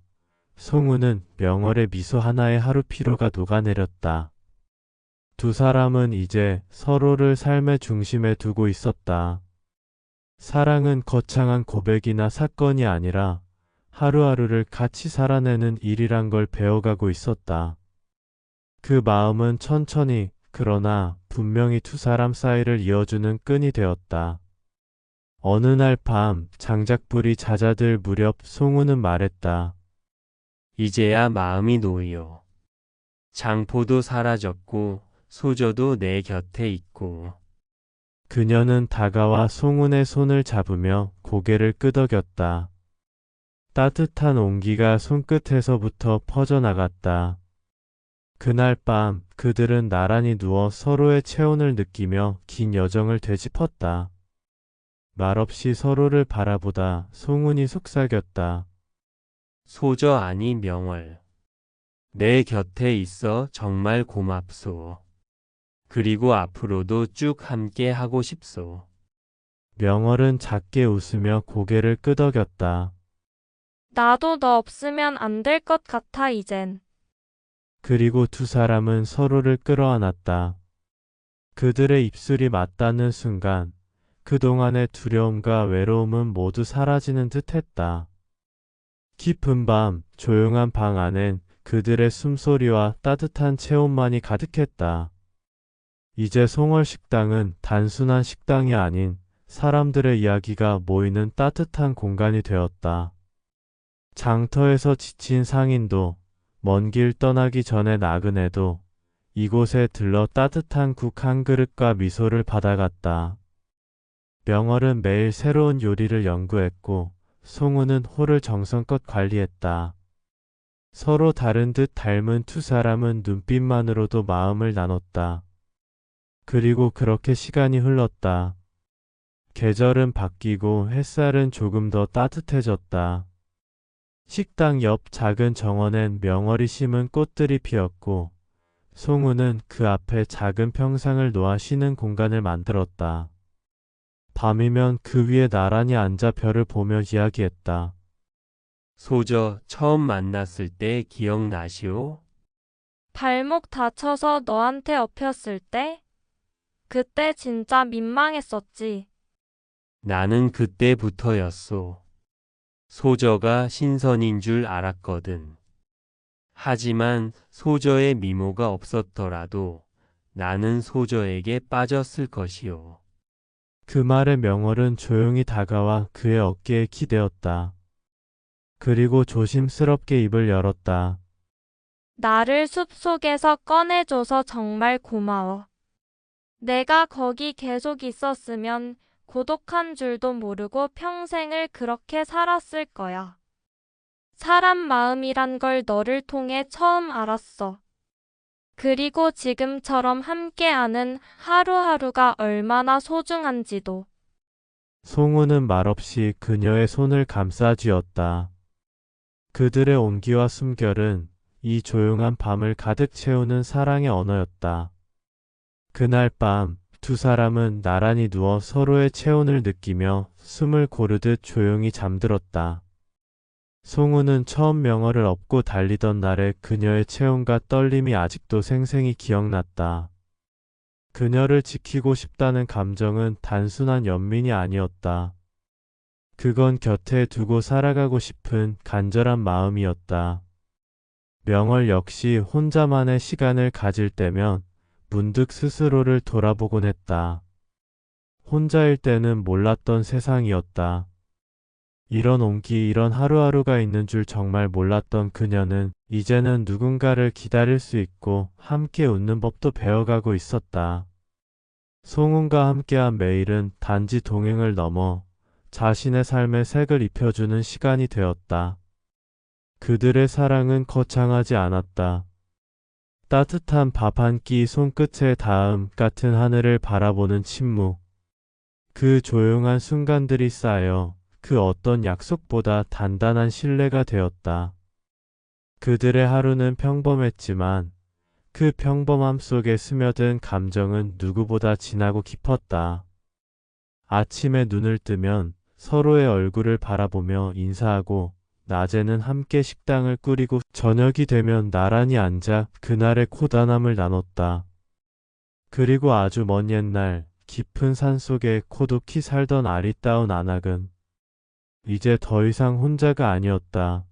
송은은 명월의 미소 하나에 하루 피로가 녹아내렸다. 두 사람은 이제 서로를 삶의 중심에 두고 있었다. 사랑은 거창한 고백이나 사건이 아니라 하루하루를 같이 살아내는 일이란 걸 배워가고 있었다. 그 마음은 천천히 그러나 분명히 두 사람 사이를 이어주는 끈이 되었다. 어느 날 밤 장작불이 잦아들 무렵 송우는 말했다. 이제야 마음이 놓여. 장포도 사라졌고 소저도 내 곁에 있고. 그녀는 다가와 송은의 손을 잡으며 고개를 끄덕였다. 따뜻한 온기가 손끝에서부터 퍼져나갔다. 그날 밤 그들은 나란히 누워 서로의 체온을 느끼며 긴 여정을 되짚었다. 말없이 서로를 바라보다 송은이 속삭였다. 소저 아니 명월. 내 곁에 있어 정말 고맙소. 그리고 앞으로도 쭉 함께 하고 싶소. 명월은 작게 웃으며 고개를 끄덕였다. 나도 너 없으면 안 될 것 같아 이젠. 그리고 두 사람은 서로를 끌어안았다. 그들의 입술이 맞닿는 순간 그동안의 두려움과 외로움은 모두 사라지는 듯 했다. 깊은 밤 조용한 방 안엔 그들의 숨소리와 따뜻한 체온만이 가득했다. 이제 송월 식당은 단순한 식당이 아닌 사람들의 이야기가 모이는 따뜻한 공간이 되었다. 장터에서 지친 상인도 먼 길 떠나기 전에 나그네도 이곳에 들러 따뜻한 국 한 그릇과 미소를 받아갔다. 명월은 매일 새로운 요리를 연구했고 송우는 홀을 정성껏 관리했다. 서로 다른 듯 닮은 두 사람은 눈빛만으로도 마음을 나눴다. 그리고 그렇게 시간이 흘렀다. 계절은 바뀌고 햇살은 조금 더 따뜻해졌다. 식당 옆 작은 정원엔 명월이 심은 꽃들이 피었고 송우는 그 앞에 작은 평상을 놓아 쉬는 공간을 만들었다. 밤이면 그 위에 나란히 앉아 별을 보며 이야기했다. 소저 처음 만났을 때 기억나시오? 발목 다쳐서 너한테 엎였을 때? 그때 진짜 민망했었지. 나는 그때부터였소. 소저가 신선인 줄 알았거든. 하지만 소저의 미모가 없었더라도 나는 소저에게 빠졌을 것이오. 그 말에 명월은 조용히 다가와 그의 어깨에 기대었다. 그리고 조심스럽게 입을 열었다. 나를 숲속에서 꺼내줘서 정말 고마워. 내가 거기 계속 있었으면 고독한 줄도 모르고 평생을 그렇게 살았을 거야. 사람 마음이란 걸 너를 통해 처음 알았어. 그리고 지금처럼 함께하는 하루하루가 얼마나 소중한지도. 송우는 말없이 그녀의 손을 감싸 쥐었다. 그들의 온기와 숨결은 이 조용한 밤을 가득 채우는 사랑의 언어였다. 그날 밤 두 사람은 나란히 누워 서로의 체온을 느끼며 숨을 고르듯 조용히 잠들었다. 송우는 처음 명월을 업고 달리던 날의 그녀의 체온과 떨림이 아직도 생생히 기억났다. 그녀를 지키고 싶다는 감정은 단순한 연민이 아니었다. 그건 곁에 두고 살아가고 싶은 간절한 마음이었다. 명월 역시 혼자만의 시간을 가질 때면 문득 스스로를 돌아보곤 했다. 혼자일 때는 몰랐던 세상이었다. 이런 온기, 이런 하루하루가 있는 줄 정말 몰랐던 그녀는 이제는 누군가를 기다릴 수 있고 함께 웃는 법도 배워가고 있었다. 송은과 함께한 매일은 단지 동행을 넘어 자신의 삶에 색을 입혀주는 시간이 되었다. 그들의 사랑은 거창하지 않았다. 따뜻한 밥 한 끼 손끝에 닿음 같은 하늘을 바라보는 침묵. 그 조용한 순간들이 쌓여 그 어떤 약속보다 단단한 신뢰가 되었다. 그들의 하루는 평범했지만 그 평범함 속에 스며든 감정은 누구보다 진하고 깊었다. 아침에 눈을 뜨면 서로의 얼굴을 바라보며 인사하고 낮에는 함께 식당을 꾸리고 저녁이 되면 나란히 앉아 그날의 고단함을 나눴다. 그리고 아주 먼 옛날 깊은 산속에 고독히 살던 아리따운 안악은 이제 더 이상 혼자가 아니었다.